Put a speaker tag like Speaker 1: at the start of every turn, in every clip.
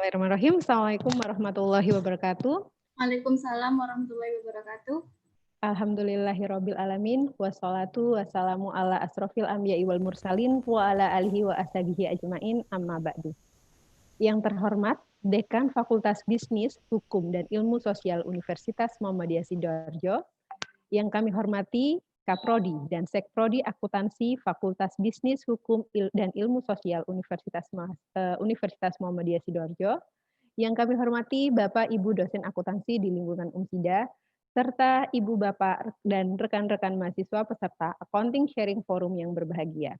Speaker 1: Bismillahirrahmanirrahim. Assalamualaikum warahmatullahi wabarakatuh.
Speaker 2: Waalaikumsalam warahmatullahi wabarakatuh.
Speaker 1: Alhamdulillahirabbil alamin wassalatu wassalamu ala asrofil anbiya'i wal mursalin wa ala alihi wa ashabihi ajmain amma ba'du. Yang terhormat Dekan Fakultas Bisnis, Hukum dan Ilmu Sosial Universitas Muhammadiyah Sidoarjo, yang kami hormati Kaprodi dan Sekprodi Akuntansi Fakultas Bisnis, Hukum dan Ilmu Sosial Universitas Muhammadiyah Sidoarjo, yang kami hormati Bapak Ibu dosen akuntansi di lingkungan Umsida, serta Ibu Bapak dan rekan-rekan mahasiswa peserta Accounting Sharing Forum yang berbahagia.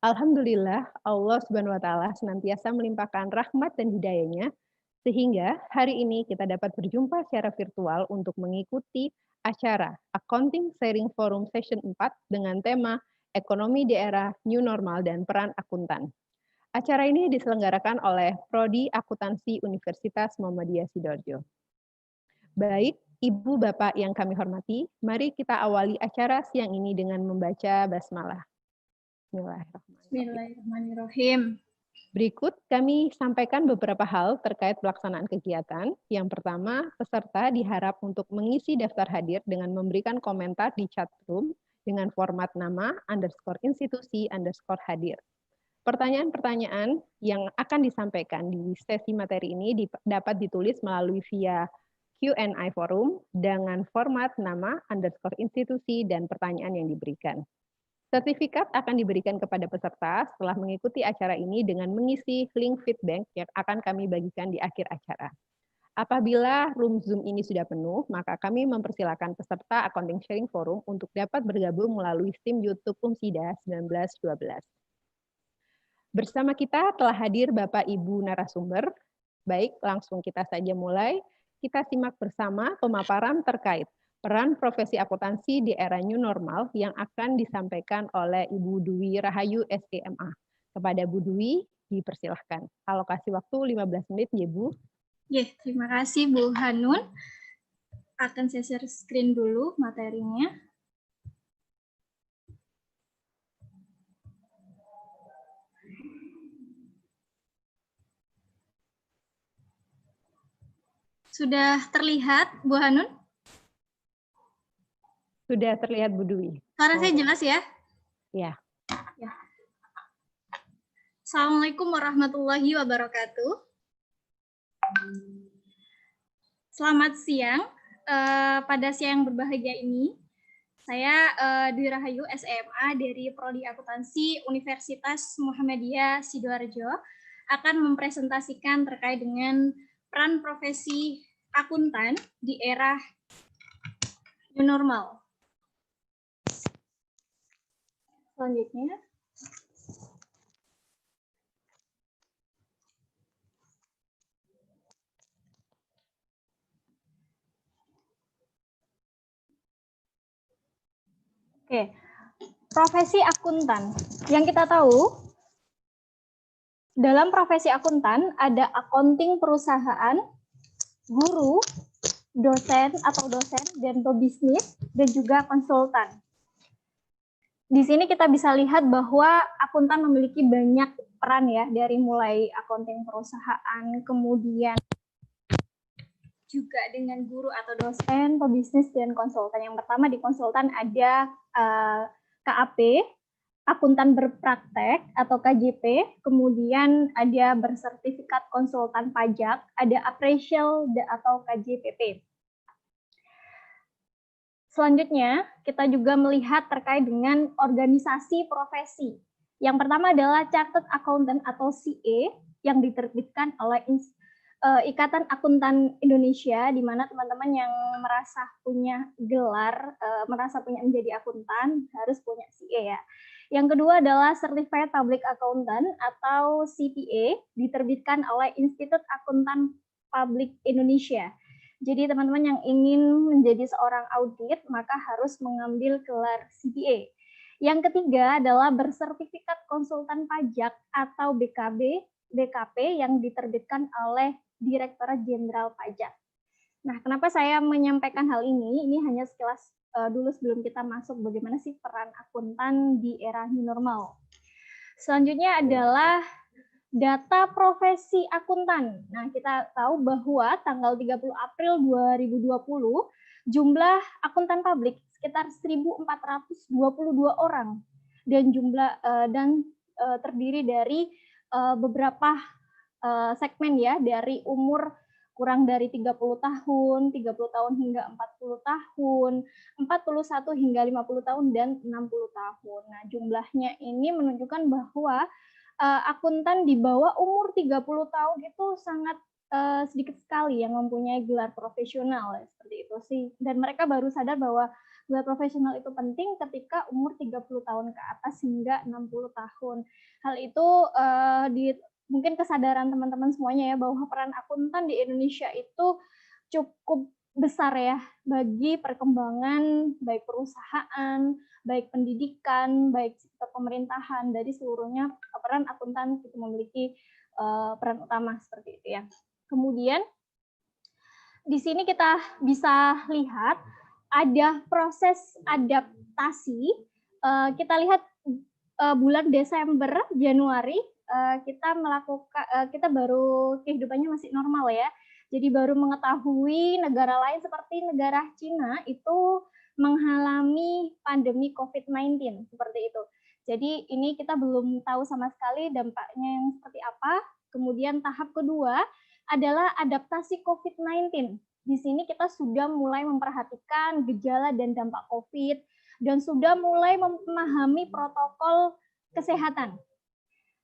Speaker 1: Alhamdulillah, Allah Subhanahu wa Ta'ala senantiasa melimpahkan rahmat dan hidayahnya, sehingga hari ini kita dapat berjumpa secara virtual untuk mengikuti acara Accounting Sharing Forum Session 4 dengan tema Ekonomi di Era New Normal dan Peran Akuntan. Acara ini diselenggarakan oleh Prodi Akuntansi Universitas Muhammadiyah Sidoarjo. Baik, Ibu Bapak yang kami hormati, mari kita awali acara siang ini dengan membaca basmalah.
Speaker 2: Bismillahirrahmanirrahim.
Speaker 1: Berikut kami sampaikan beberapa hal terkait pelaksanaan kegiatan. Yang pertama, peserta diharap untuk mengisi daftar hadir dengan memberikan komentar di chat room dengan format nama _institusi_hadir. Pertanyaan-pertanyaan yang akan disampaikan di sesi materi ini dapat ditulis melalui via Q&A forum dengan format nama _institusi dan pertanyaan yang diberikan. Sertifikat akan diberikan kepada peserta setelah mengikuti acara ini dengan mengisi link feedback yang akan kami bagikan di akhir acara. Apabila room Zoom ini sudah penuh, maka kami mempersilakan peserta Accounting Sharing Forum untuk dapat bergabung melalui stream YouTube Umsida 1912. Bersama kita telah hadir Bapak Ibu narasumber. Baik, langsung kita saja mulai. Kita simak bersama pemaparan terkait peran profesi akuntansi di era new normal yang akan disampaikan oleh Ibu Dwi Rahayu SEMA. Kepada Bu Dwi, dipersilahkan. Alokasi waktu 15 menit, ya Bu.
Speaker 2: Terima kasih Bu Hanun. Akan saya share screen dulu materinya. Sudah terlihat, Bu Hanun?
Speaker 1: Sudah terlihat, Bu Dwi.
Speaker 2: Suara saya jelas ya?
Speaker 1: Ya.
Speaker 2: Assalamualaikum warahmatullahi wabarakatuh. Selamat siang. Pada siang yang berbahagia ini, saya Dwi Rahayu SEMA dari Prodi Akuntansi Universitas Muhammadiyah Sidoarjo akan mempresentasikan terkait dengan peran profesi akuntan di era new normal. Selanjutnya. Oke, profesi akuntan. Yang kita tahu, dalam profesi akuntan ada accounting perusahaan, guru, dosen dan pebisnis, dan juga konsultan. Di sini kita bisa lihat bahwa akuntan memiliki banyak peran ya, dari mulai accounting perusahaan, kemudian juga dengan guru atau dosen, pebisnis, dan konsultan. Yang pertama di konsultan ada KAP, akuntan berpraktek atau KJP, kemudian ada bersertifikat konsultan pajak, ada appraisal atau KJPP. Selanjutnya, kita juga melihat terkait dengan organisasi profesi. Yang pertama adalah Chartered Accountant atau CA yang diterbitkan oleh Ikatan Akuntan Indonesia, di mana teman-teman yang merasa punya gelar, merasa punya menjadi akuntan, harus punya CA ya. Yang kedua adalah Certified Public Accountant atau CPA, diterbitkan oleh Institut Akuntan Publik Indonesia. Jadi teman-teman yang ingin menjadi seorang audit, maka harus mengambil gelar CPA. Yang ketiga adalah bersertifikat konsultan pajak atau BKP yang diterbitkan oleh Direktorat Jenderal Pajak. Nah, kenapa saya menyampaikan hal ini? Ini hanya sekilas dulu sebelum kita masuk bagaimana sih peran akuntan di era new normal. Selanjutnya adalah data profesi akuntan. Nah, kita tahu bahwa tanggal 30 April 2020 jumlah akuntan publik sekitar 1.422 orang dan terdiri dari beberapa segmen ya, dari umur kurang dari 30 tahun, 30 tahun hingga 40 tahun, 41 hingga 50 tahun, dan 60 tahun. Nah, jumlahnya ini menunjukkan bahwa akuntan di bawah umur 30 tahun itu sangat sedikit sekali yang mempunyai gelar profesional, ya, seperti itu sih. Dan mereka baru sadar bahwa gelar profesional itu penting ketika umur 30 tahun ke atas hingga 60 tahun. Hal itu mungkin kesadaran teman-teman semuanya ya, bahwa peran akuntan di Indonesia itu cukup besar ya bagi perkembangan baik perusahaan, baik pendidikan, baik sektor pemerintahan, dari seluruhnya peran akuntan itu memiliki peran utama seperti itu ya. Kemudian di sini kita bisa lihat ada proses adaptasi. Kita lihat bulan Desember, Januari kita baru kehidupannya masih normal ya. Jadi baru mengetahui negara lain seperti negara Cina itu mengalami pandemi COVID-19 seperti itu. Jadi ini kita belum tahu sama sekali dampaknya yang seperti apa. Kemudian tahap kedua adalah adaptasi COVID-19. Di sini kita sudah mulai memperhatikan gejala dan dampak COVID dan sudah mulai memahami protokol kesehatan.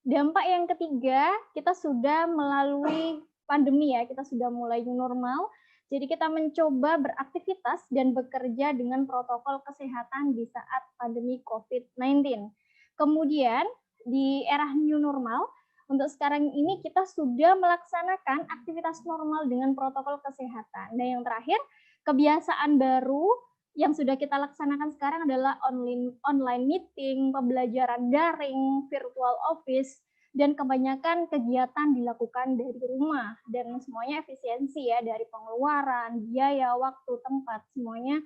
Speaker 2: Dampak yang ketiga, kita sudah melalui pandemi ya, kita sudah mulai new normal. Jadi kita mencoba beraktivitas dan bekerja dengan protokol kesehatan di saat pandemi COVID-19. Kemudian di era new normal, untuk sekarang ini kita sudah melaksanakan aktivitas normal dengan protokol kesehatan. Dan yang terakhir, kebiasaan baru yang sudah kita laksanakan sekarang adalah online meeting, pembelajaran daring, virtual office, dan kebanyakan kegiatan dilakukan dari rumah. Dan semuanya efisiensi ya, dari pengeluaran, biaya, waktu, tempat, semuanya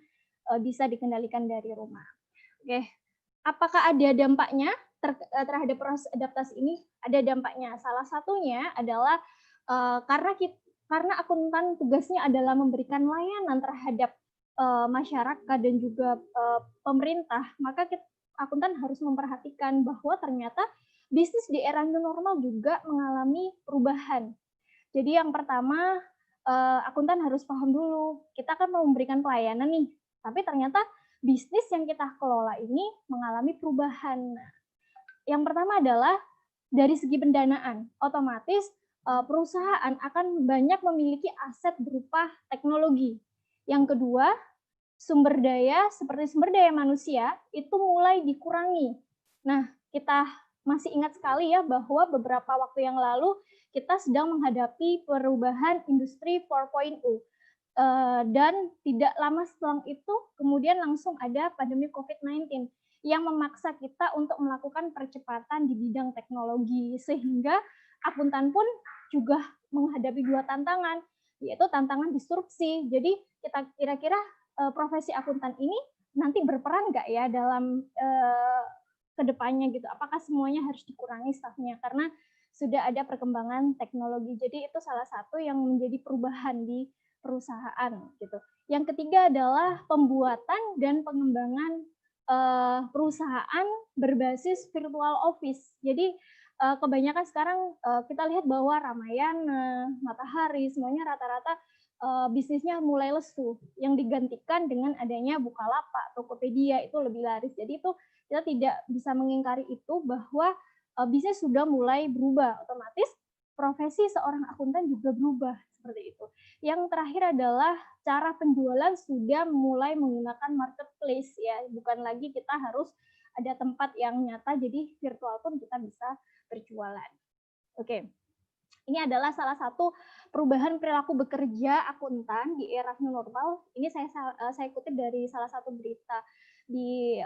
Speaker 2: bisa dikendalikan dari rumah. Oke, apakah ada dampaknya terhadap proses adaptasi ini? Ada dampaknya. Salah satunya adalah karena akuntan tugasnya adalah memberikan layanan terhadap masyarakat dan juga pemerintah, maka akuntan harus memperhatikan bahwa ternyata bisnis di era new normal juga mengalami perubahan. Jadi yang pertama, akuntan harus paham dulu, kita kan mau memberikan pelayanan nih, tapi ternyata bisnis yang kita kelola ini mengalami perubahan. Yang pertama adalah dari segi pendanaan, otomatis perusahaan akan banyak memiliki aset berupa teknologi. Yang kedua, sumber daya seperti sumber daya manusia itu mulai dikurangi. Nah, kita masih ingat sekali ya bahwa beberapa waktu yang lalu kita sedang menghadapi perubahan industri 4.0. Dan tidak lama setelah itu kemudian langsung ada pandemi COVID-19 yang memaksa kita untuk melakukan percepatan di bidang teknologi, sehingga akuntan pun juga menghadapi dua tantangan, yaitu tantangan disrupsi. Jadi kita kira-kira profesi akuntan ini nanti berperan nggak ya dalam kedepannya gitu? Apakah semuanya harus dikurangi stafnya karena sudah ada perkembangan teknologi? Jadi itu salah satu yang menjadi perubahan di perusahaan gitu. Yang ketiga adalah pembuatan dan pengembangan perusahaan berbasis virtual office. Jadi kebanyakan sekarang kita lihat bahwa Ramayana, Matahari, semuanya rata-rata bisnisnya mulai lesu, yang digantikan dengan adanya Bukalapak, Tokopedia itu lebih laris. Jadi itu kita tidak bisa mengingkari itu bahwa bisnis sudah mulai berubah, otomatis profesi seorang akuntan juga berubah seperti itu. Yang terakhir adalah cara penjualan sudah mulai menggunakan marketplace ya, bukan lagi kita harus ada tempat yang nyata, jadi virtual pun kita bisa berjualan. Oke. Ini adalah salah satu perubahan perilaku bekerja akuntan di era new normal. Ini saya kutip dari salah satu berita di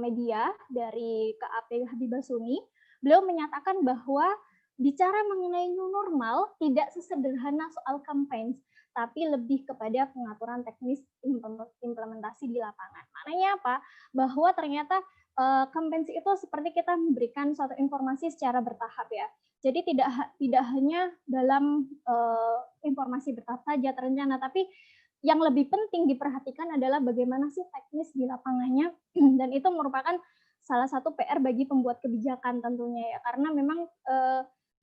Speaker 2: media dari KAP Habibah Sumi. Beliau menyatakan bahwa bicara mengenai new normal tidak sesederhana soal campaign, tapi lebih kepada pengaturan teknis implementasi di lapangan. Maknanya apa? Bahwa ternyata Kompetensi itu seperti kita memberikan suatu informasi secara bertahap ya. Jadi tidak hanya dalam informasi bertahap saja terencana, tapi yang lebih penting diperhatikan adalah bagaimana sih teknis di lapangannya, dan itu merupakan salah satu PR bagi pembuat kebijakan tentunya ya, karena memang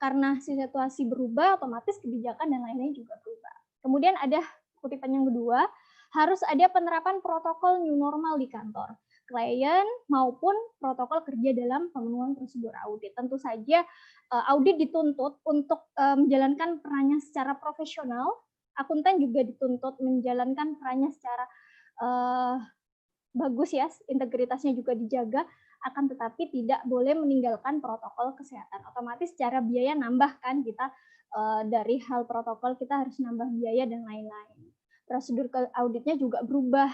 Speaker 2: karena situasi berubah, otomatis kebijakan dan lain-lain juga berubah. Kemudian ada kutipan yang kedua, harus ada penerapan protokol new normal di kantor klien maupun protokol kerja dalam pemenuhan prosedur audit. Tentu saja audit dituntut untuk menjalankan perannya secara profesional, akuntan juga dituntut menjalankan perannya secara bagus ya, integritasnya juga dijaga, akan tetapi tidak boleh meninggalkan protokol kesehatan. Otomatis secara biaya nambah kan kita dari hal protokol kita harus nambah biaya dan lain-lain. Prosedur auditnya juga berubah.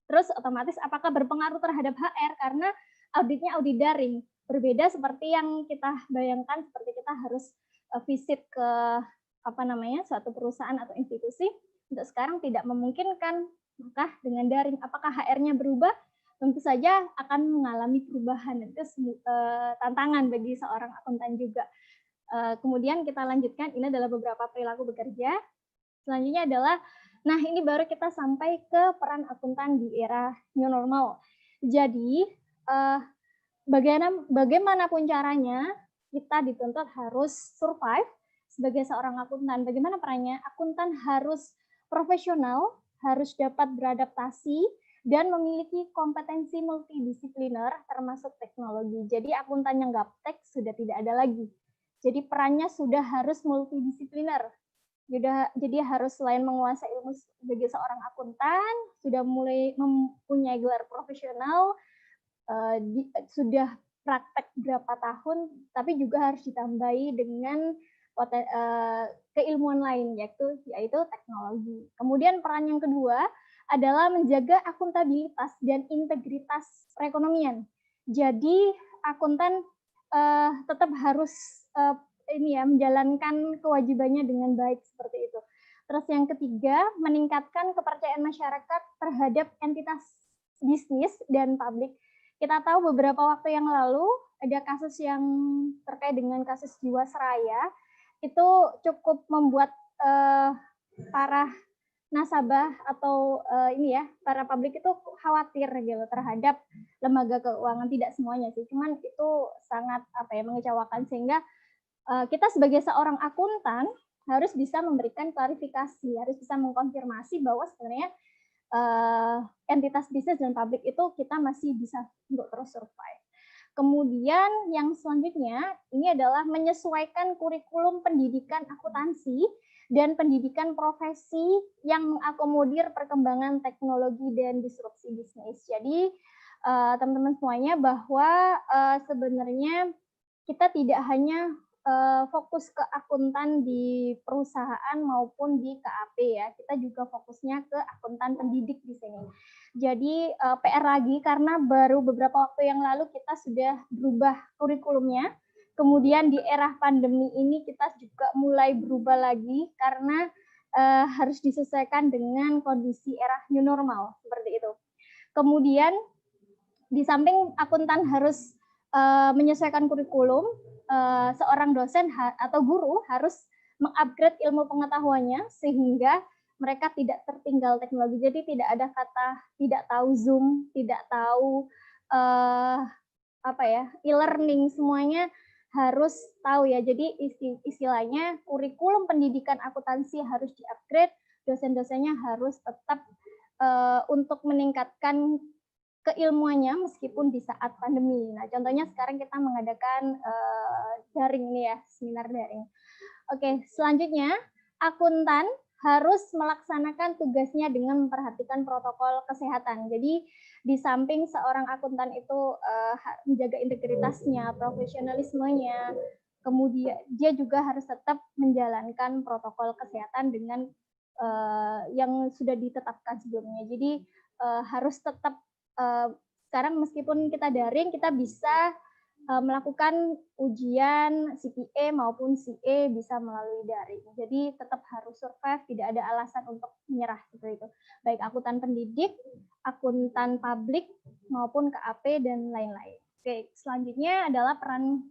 Speaker 2: Terus otomatis apakah berpengaruh terhadap HR karena auditnya audit daring. Berbeda seperti yang kita bayangkan seperti kita harus visit ke suatu perusahaan atau institusi. Untuk sekarang tidak memungkinkan, maka dengan daring apakah HR-nya berubah? Tentu saja akan mengalami perubahan. Itu tantangan bagi seorang akuntan juga. Kemudian kita lanjutkan, ini adalah beberapa perilaku bekerja. Selanjutnya adalah, nah ini baru kita sampai ke peran akuntan di era new normal. Jadi bagaimanapun caranya kita dituntut harus survive sebagai seorang akuntan. Bagaimana perannya? Akuntan harus profesional, harus dapat beradaptasi, dan memiliki kompetensi multidisipliner termasuk teknologi. Jadi akuntan yang gaptek sudah tidak ada lagi. Jadi perannya sudah harus multidisipliner. Jadi harus selain menguasai ilmu sebagai seorang akuntan, sudah mulai mempunyai gelar profesional, sudah praktek berapa tahun, tapi juga harus ditambahi dengan keilmuan lain, yaitu teknologi. Kemudian peran yang kedua adalah menjaga akuntabilitas dan integritas perekonomian. Jadi akuntan tetap harus menjalankan kewajibannya dengan baik seperti itu. Terus yang ketiga, meningkatkan kepercayaan masyarakat terhadap entitas bisnis dan publik. Kita tahu beberapa waktu yang lalu ada kasus yang terkait dengan kasus Jiwasraya, itu cukup membuat para nasabah atau para publik itu khawatir gitu terhadap lembaga keuangan. Tidak semuanya sih, cuman itu sangat mengecewakan, sehingga kita sebagai seorang akuntan harus bisa memberikan klarifikasi, harus bisa mengkonfirmasi bahwa sebenarnya entitas bisnis dan publik itu kita masih bisa untuk terus survive. Kemudian yang selanjutnya ini adalah menyesuaikan kurikulum pendidikan akuntansi dan pendidikan profesi yang mengakomodir perkembangan teknologi dan disrupsi bisnis. Jadi teman-teman semuanya bahwa sebenarnya kita tidak hanya fokus ke akuntan di perusahaan maupun di KAP ya, kita juga fokusnya ke akuntan pendidik di sini. Jadi PR lagi karena baru beberapa waktu yang lalu kita sudah berubah kurikulumnya. Kemudian di era pandemi ini kita juga mulai berubah lagi karena harus disesuaikan dengan kondisi era new normal seperti itu. Kemudian di samping akuntan harus menyesuaikan kurikulum, seorang dosen atau guru harus mengupgrade ilmu pengetahuannya sehingga mereka tidak tertinggal teknologi. Jadi tidak ada kata tidak tahu Zoom, tidak tahu e-learning, semuanya harus tahu ya. Jadi istilahnya kurikulum pendidikan akuntansi harus diupgrade, dosen-dosennya harus tetap untuk meningkatkan keilmuannya meskipun di saat pandemi. Nah, contohnya sekarang kita mengadakan daring nih ya, seminar daring. Oke, selanjutnya akuntan harus melaksanakan tugasnya dengan memperhatikan protokol kesehatan. Jadi di samping seorang akuntan itu menjaga integritasnya, profesionalismenya, kemudian dia juga harus tetap menjalankan protokol kesehatan dengan yang sudah ditetapkan sebelumnya. Jadi harus tetap sekarang meskipun kita daring, kita bisa melakukan ujian CPA maupun CA bisa melalui daring. Jadi tetap harus survive, tidak ada alasan untuk menyerah seperti itu. Baik akuntan pendidik, akuntan publik maupun KAP dan lain-lain. Oke, selanjutnya adalah peran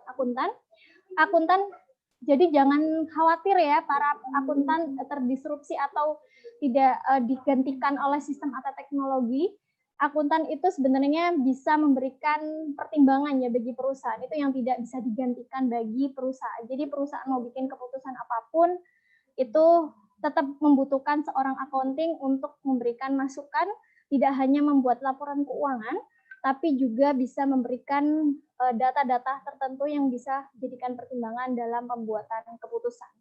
Speaker 2: akuntan. Akuntan, jadi jangan khawatir ya para akuntan terdisrupsi atau tidak digantikan oleh sistem atau teknologi. Akuntan itu sebenarnya bisa memberikan pertimbangan ya bagi perusahaan, itu yang tidak bisa digantikan bagi perusahaan. Jadi perusahaan mau bikin keputusan apapun, itu tetap membutuhkan seorang accounting untuk memberikan masukan, tidak hanya membuat laporan keuangan, tapi juga bisa memberikan data-data tertentu yang bisa dijadikan pertimbangan dalam pembuatan keputusan.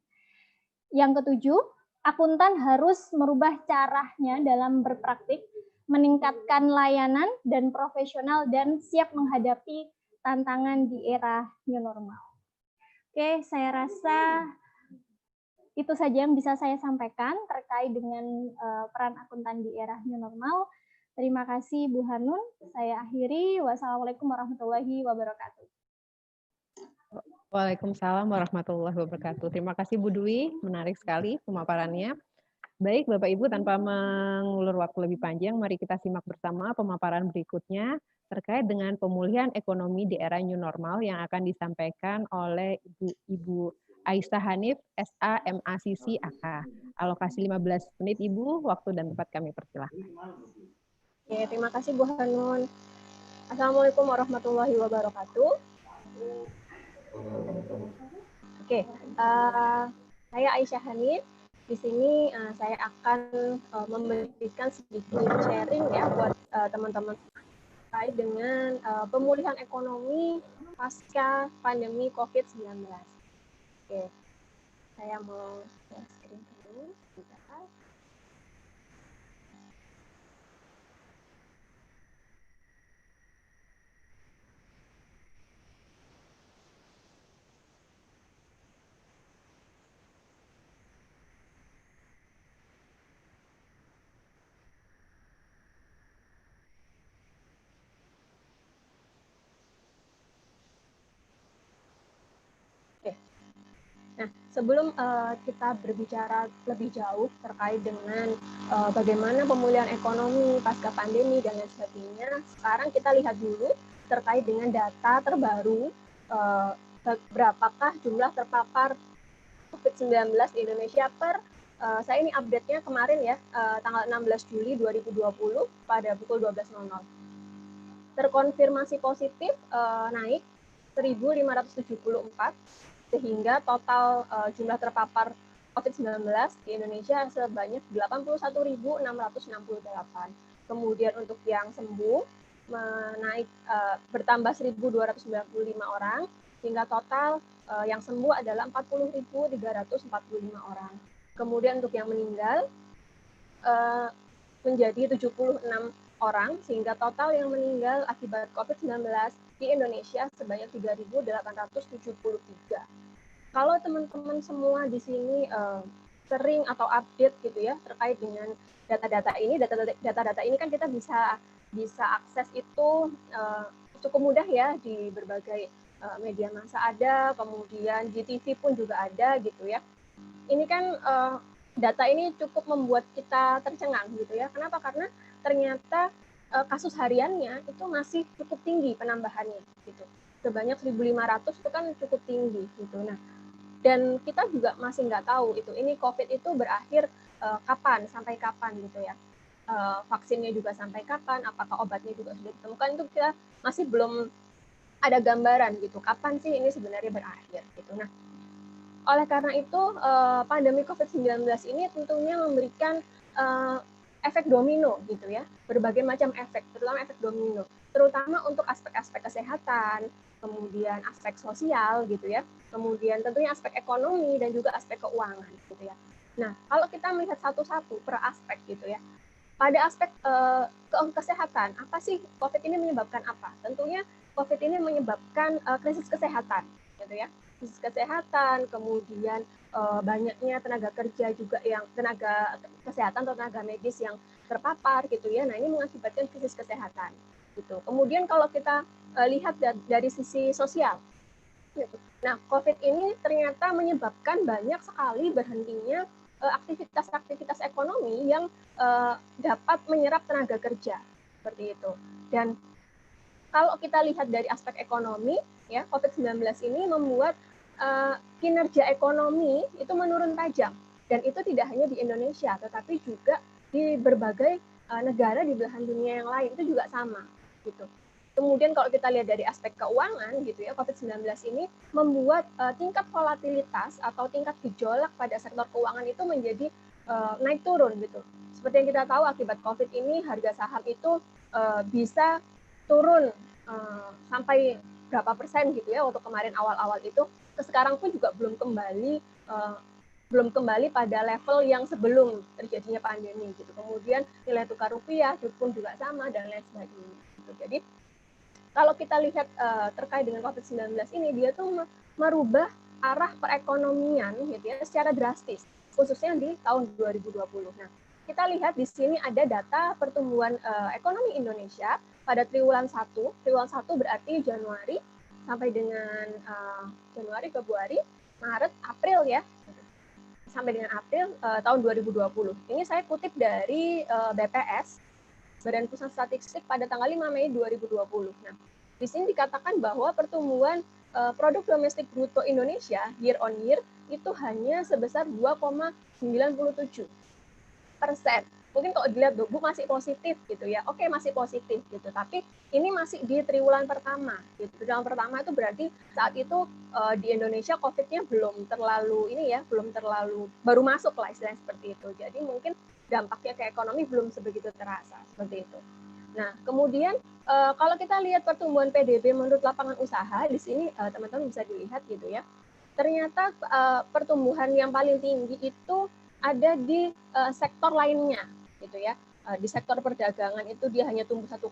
Speaker 2: Yang ketujuh, akuntan harus merubah caranya dalam berpraktik, meningkatkan layanan dan profesional, dan siap menghadapi tantangan di era new normal. Oke, saya rasa itu saja yang bisa saya sampaikan terkait dengan peran akuntan di era new normal. Terima kasih Bu Hanun. Saya akhiri. Wassalamualaikum warahmatullahi wabarakatuh.
Speaker 1: Waalaikumsalam warahmatullahi wabarakatuh. Terima kasih Bu Dwi, menarik sekali pemaparannya. Baik Bapak Ibu, tanpa mengulur waktu lebih panjang, mari kita simak bersama pemaparan berikutnya terkait dengan pemulihan ekonomi di era new normal yang akan disampaikan oleh Ibu Aisyah Hanif, SA MACC AK. Alokasi 15 menit Ibu, waktu dan tempat kami persilahkan.
Speaker 3: Oke, terima kasih Bu Hanun. Assalamualaikum warahmatullahi wabarakatuh. Oke, saya Aisyah Hanif. Di sini saya akan memberikan sedikit sharing ya buat teman-teman terkait dengan pemulihan ekonomi pasca pandemi COVID-19. Oke, saya mau share screen dulu. Nah, sebelum kita berbicara lebih jauh terkait dengan bagaimana pemulihan ekonomi pasca pandemi dan lain sebagainya, sekarang kita lihat dulu terkait dengan data terbaru berapakah jumlah terpapar COVID-19 di Indonesia per saya ini update-nya kemarin ya, tanggal 16 Juli 2020 pada pukul 12.00. Terkonfirmasi positif naik 1.574, sehingga total jumlah terpapar COVID-19 di Indonesia sebanyak 81.668. Kemudian untuk yang sembuh menaik bertambah 1.295 orang, sehingga total yang sembuh adalah 40.345 orang. Kemudian untuk yang meninggal menjadi 76 orang, sehingga total yang meninggal akibat COVID-19 di Indonesia sebanyak 3.873. Kalau teman-teman semua di sini sering atau update gitu ya terkait dengan data-data ini kan kita bisa akses itu cukup mudah ya di berbagai media massa ada, kemudian di TV pun juga ada gitu ya. Ini kan data ini cukup membuat kita tercengang gitu ya. Kenapa? Karena ternyata kasus hariannya itu masih cukup tinggi penambahannya gitu. Sebanyak 1.500 itu kan cukup tinggi gitu. Nah, dan kita juga masih nggak tahu itu ini COVID itu berakhir kapan, sampai kapan gitu ya. Vaksinnya juga sampai kapan, apakah obatnya juga sudah ditemukan, itu kita masih belum ada gambaran gitu. Kapan sih ini sebenarnya berakhir gitu. Nah, oleh karena itu pandemi COVID-19 ini tentunya memberikan efek domino gitu ya, berbagai macam efek, terutama efek domino, terutama untuk aspek-aspek kesehatan, kemudian aspek sosial gitu ya, kemudian tentunya aspek ekonomi dan juga aspek keuangan gitu ya. Nah, kalau kita melihat satu-satu per aspek gitu ya, pada aspek kesehatan, apa sih COVID ini menyebabkan apa? Tentunya COVID ini menyebabkan krisis kesehatan gitu ya, krisis kesehatan, kemudian banyaknya tenaga kerja juga yang tenaga kesehatan atau tenaga medis yang terpapar gitu ya. Nah, ini mengakibatkan krisis kesehatan gitu. Kemudian kalau kita lihat dari sisi sosial. Gitu. Nah, COVID ini ternyata menyebabkan banyak sekali berhentinya aktivitas-aktivitas ekonomi yang dapat menyerap tenaga kerja seperti itu. Dan kalau kita lihat dari aspek ekonomi, ya COVID-19 ini membuat kinerja ekonomi itu menurun tajam. Dan itu tidak hanya di Indonesia, tetapi juga di berbagai negara di belahan dunia yang lain itu juga sama, gitu. Kemudian kalau kita lihat dari aspek keuangan, gitu ya, COVID-19 ini membuat tingkat volatilitas atau tingkat gejolak pada sektor keuangan itu menjadi naik turun, gitu. Seperti yang kita tahu akibat COVID ini harga saham itu bisa turun sampai berapa persen gitu ya untuk kemarin awal-awal itu. Sekarang pun juga belum kembali pada level yang sebelum terjadinya pandemi gitu. Kemudian nilai tukar rupiah pun juga sama dan lain sebagainya. Gitu. Jadi kalau kita lihat terkait dengan COVID-19 ini, dia tuh merubah arah perekonomian gitu ya secara drastis, khususnya di tahun 2020. Nah, kita lihat di sini ada data pertumbuhan ekonomi Indonesia pada triwulan 1. Triwulan 1 berarti Januari sampai dengan Januari, Februari, Maret, April ya. Sampai dengan April tahun 2020. Ini saya kutip dari BPS, Badan Pusat Statistik, pada tanggal 5 Mei 2020. Nah, di sini dikatakan bahwa pertumbuhan produk domestik bruto Indonesia year on year itu hanya sebesar 2,97%. Mungkin kalau dilihat Bu masih positif gitu ya. Oke, masih positif gitu. Tapi ini masih di triwulan pertama gitu. Triwulan pertama itu berarti saat itu di Indonesia COVID-nya belum terlalu baru masuk lah istilahnya seperti itu. Jadi mungkin dampaknya ke ekonomi belum sebegitu terasa seperti itu. Nah, kemudian kalau kita lihat pertumbuhan PDB menurut lapangan usaha, di sini teman-teman bisa dilihat gitu ya. Ternyata pertumbuhan yang paling tinggi itu ada di sektor lainnya gitu ya. Di sektor perdagangan itu dia hanya tumbuh 1,6,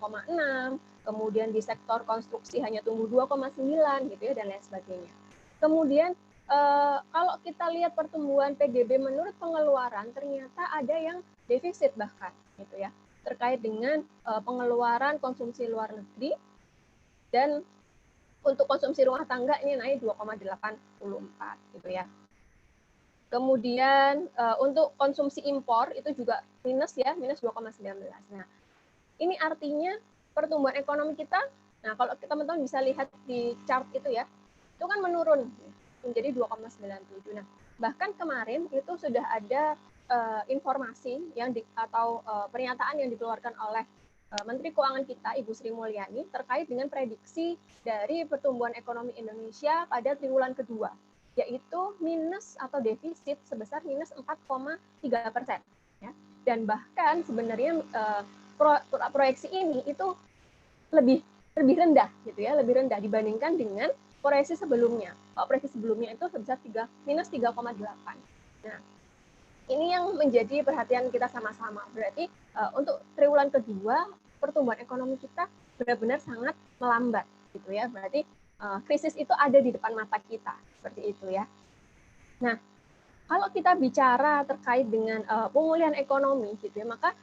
Speaker 3: kemudian di sektor konstruksi hanya tumbuh 2,9 gitu ya, dan lain sebagainya. Kemudian kalau kita lihat pertumbuhan PDB menurut pengeluaran, ternyata ada yang defisit bahkan gitu ya, terkait dengan pengeluaran konsumsi luar negeri, dan untuk konsumsi rumah tangga ini naik 2,84 gitu ya. Kemudian untuk konsumsi impor itu juga minus ya, minus 2,19. Nah, ini artinya pertumbuhan ekonomi kita, nah kalau teman-teman bisa lihat di chart itu ya, itu kan menurun menjadi 2,97. Nah, bahkan kemarin itu sudah ada informasi yang atau pernyataan yang dikeluarkan oleh Menteri Keuangan kita, Ibu Sri Mulyani, terkait dengan prediksi dari pertumbuhan ekonomi Indonesia pada triwulan kedua, yaitu minus atau defisit sebesar minus 4,3%. Ya. Dan bahkan sebenarnya proyeksi ini itu lebih rendah gitu ya, lebih rendah dibandingkan dengan proyeksi sebelumnya. Proyeksi sebelumnya itu sebesar minus 3,8. Nah, ini yang menjadi perhatian kita sama-sama. Berarti untuk triwulan kedua pertumbuhan ekonomi kita benar-benar sangat melambat gitu ya. Berarti krisis itu ada di depan mata kita seperti itu ya. Nah, kalau kita bicara terkait dengan pemulihan ekonomi gitu ya, maka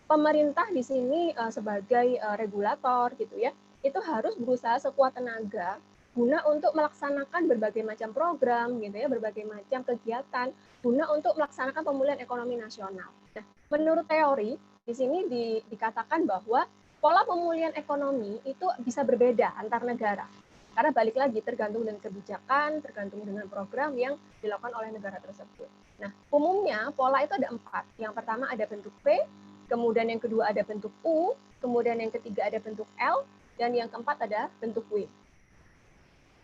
Speaker 3: pemerintah di sini sebagai regulator gitu ya, itu harus berusaha sekuat tenaga guna untuk melaksanakan berbagai macam program gitu ya, berbagai macam kegiatan guna untuk melaksanakan pemulihan ekonomi nasional. Nah, menurut teori di sini dikatakan bahwa pola pemulihan ekonomi itu bisa berbeda antar negara. Karena balik lagi tergantung dengan kebijakan, tergantung dengan program yang dilakukan oleh negara tersebut. Nah, umumnya pola itu ada 4. Yang pertama ada bentuk P, kemudian yang kedua ada bentuk U, kemudian yang ketiga ada bentuk L, dan yang keempat ada bentuk W.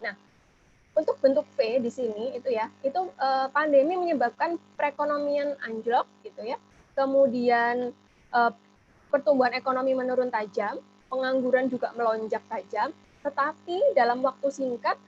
Speaker 3: Nah, untuk bentuk P di sini itu ya, itu pandemi menyebabkan perekonomian anjlok gitu ya. Kemudian pertumbuhan ekonomi menurun tajam, pengangguran juga melonjak tajam, tetapi dalam waktu singkat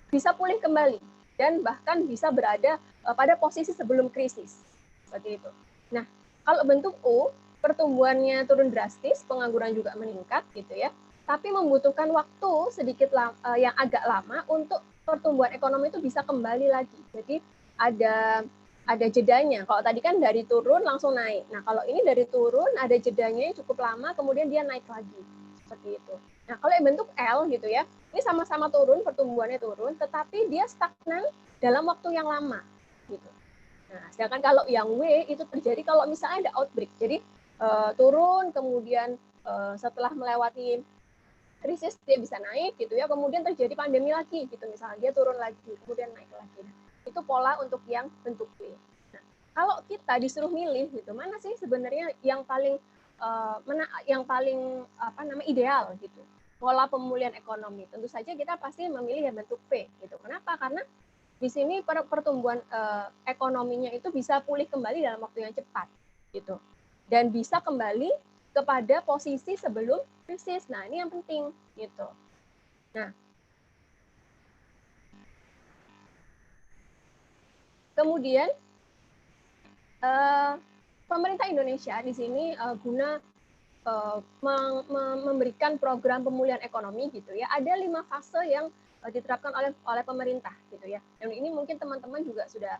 Speaker 3: bisa pulih kembali dan bahkan bisa berada pada posisi sebelum krisis. Seperti itu. Nah, kalau bentuk U, pertumbuhannya turun drastis, pengangguran juga meningkat gitu ya. Tapi membutuhkan waktu sedikit yang agak lama untuk pertumbuhan ekonomi itu bisa kembali lagi. Jadi ada jedanya. Kalau tadi kan dari turun langsung naik. Nah, kalau ini dari turun ada jedanya yang cukup lama, kemudian dia naik lagi. Seperti itu. Nah, kalau yang bentuk L gitu ya, ini sama-sama turun, pertumbuhannya turun, tetapi dia stagnan dalam waktu yang lama gitu. Nah, sedangkan kalau yang W itu terjadi kalau misalnya ada outbreak. Jadi turun, kemudian setelah melewati krisis dia bisa naik gitu ya, kemudian terjadi pandemi lagi gitu misalnya, dia turun lagi, kemudian naik lagi. Nah, itu pola untuk yang bentuk W. Nah, kalau kita disuruh milih gitu, mana sih sebenarnya yang paling ideal gitu, pola pemulihan ekonomi? Tentu saja kita pasti memilih yang bentuk V gitu. Kenapa? Karena di sini pertumbuhan ekonominya itu bisa pulih kembali dalam waktu yang cepat gitu, dan bisa kembali kepada posisi sebelum krisis. Nah, ini yang penting gitu. Nah, kemudian pemerintah Indonesia di sini guna memberikan program pemulihan ekonomi gitu ya, ada 5 fase yang diterapkan oleh pemerintah gitu ya. Yang ini mungkin teman-teman juga sudah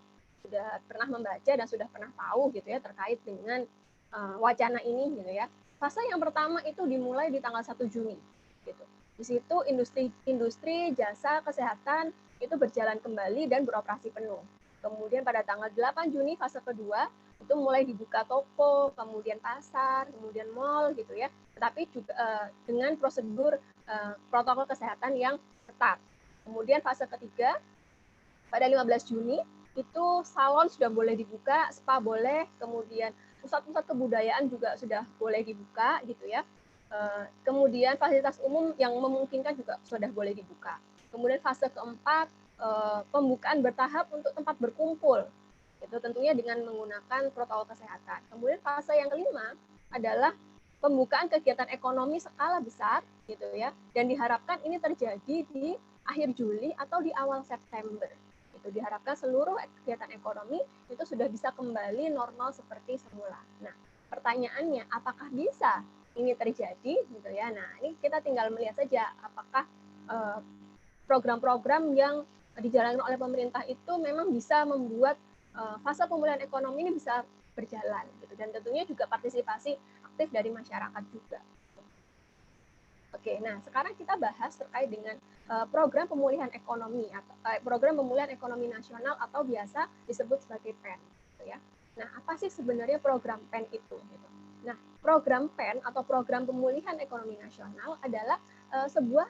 Speaker 3: pernah membaca dan sudah pernah tahu gitu ya terkait dengan wacana ini gitu ya. Fase yang pertama itu dimulai di tanggal 1 Juni gitu. Di situ industri jasa kesehatan itu berjalan kembali dan beroperasi penuh. Kemudian pada tanggal 8 Juni fase kedua itu mulai dibuka toko, kemudian pasar, kemudian mall gitu ya. Tetapi juga dengan prosedur protokol kesehatan yang ketat. Kemudian fase ketiga pada 15 Juni itu salon sudah boleh dibuka, spa boleh, kemudian pusat-pusat kebudayaan juga sudah boleh dibuka gitu ya. Kemudian fasilitas umum yang memungkinkan juga sudah boleh dibuka. Kemudian fase keempat pembukaan bertahap untuk tempat berkumpul. Itu tentunya dengan menggunakan protokol kesehatan. Kemudian fase yang kelima adalah pembukaan kegiatan ekonomi skala besar gitu ya, dan diharapkan ini terjadi di akhir Juli atau di awal September. Itu diharapkan seluruh kegiatan ekonomi itu sudah bisa kembali normal seperti semula. Nah, pertanyaannya apakah bisa ini terjadi gitu ya. Nah, ini kita tinggal melihat saja apakah program-program yang dijalankan oleh pemerintah itu memang bisa membuat fase pemulihan ekonomi ini bisa berjalan gitu, dan tentunya juga partisipasi aktif dari masyarakat juga. Oke, nah sekarang kita bahas terkait dengan program pemulihan ekonomi atau program pemulihan ekonomi nasional atau biasa disebut sebagai PEN gitu ya. Nah, apa sih sebenarnya program PEN itu gitu. Nah, program PEN atau program pemulihan ekonomi nasional adalah sebuah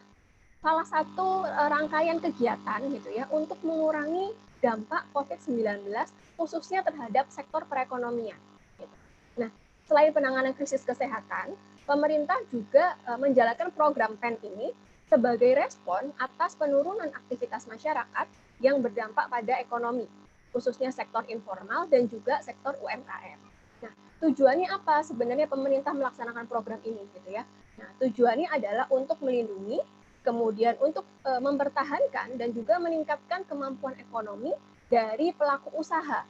Speaker 3: salah satu rangkaian kegiatan gitu ya untuk mengurangi dampak COVID-19 khususnya terhadap sektor perekonomian. Gitu. Nah, selain penanganan krisis kesehatan, pemerintah juga menjalankan program PEN ini sebagai respon atas penurunan aktivitas masyarakat yang berdampak pada ekonomi, khususnya sektor informal dan juga sektor UMKM. Nah, tujuannya apa sebenarnya pemerintah melaksanakan program ini gitu ya? Nah, tujuannya adalah untuk melindungi, kemudian untuk mempertahankan dan juga meningkatkan kemampuan ekonomi dari pelaku usaha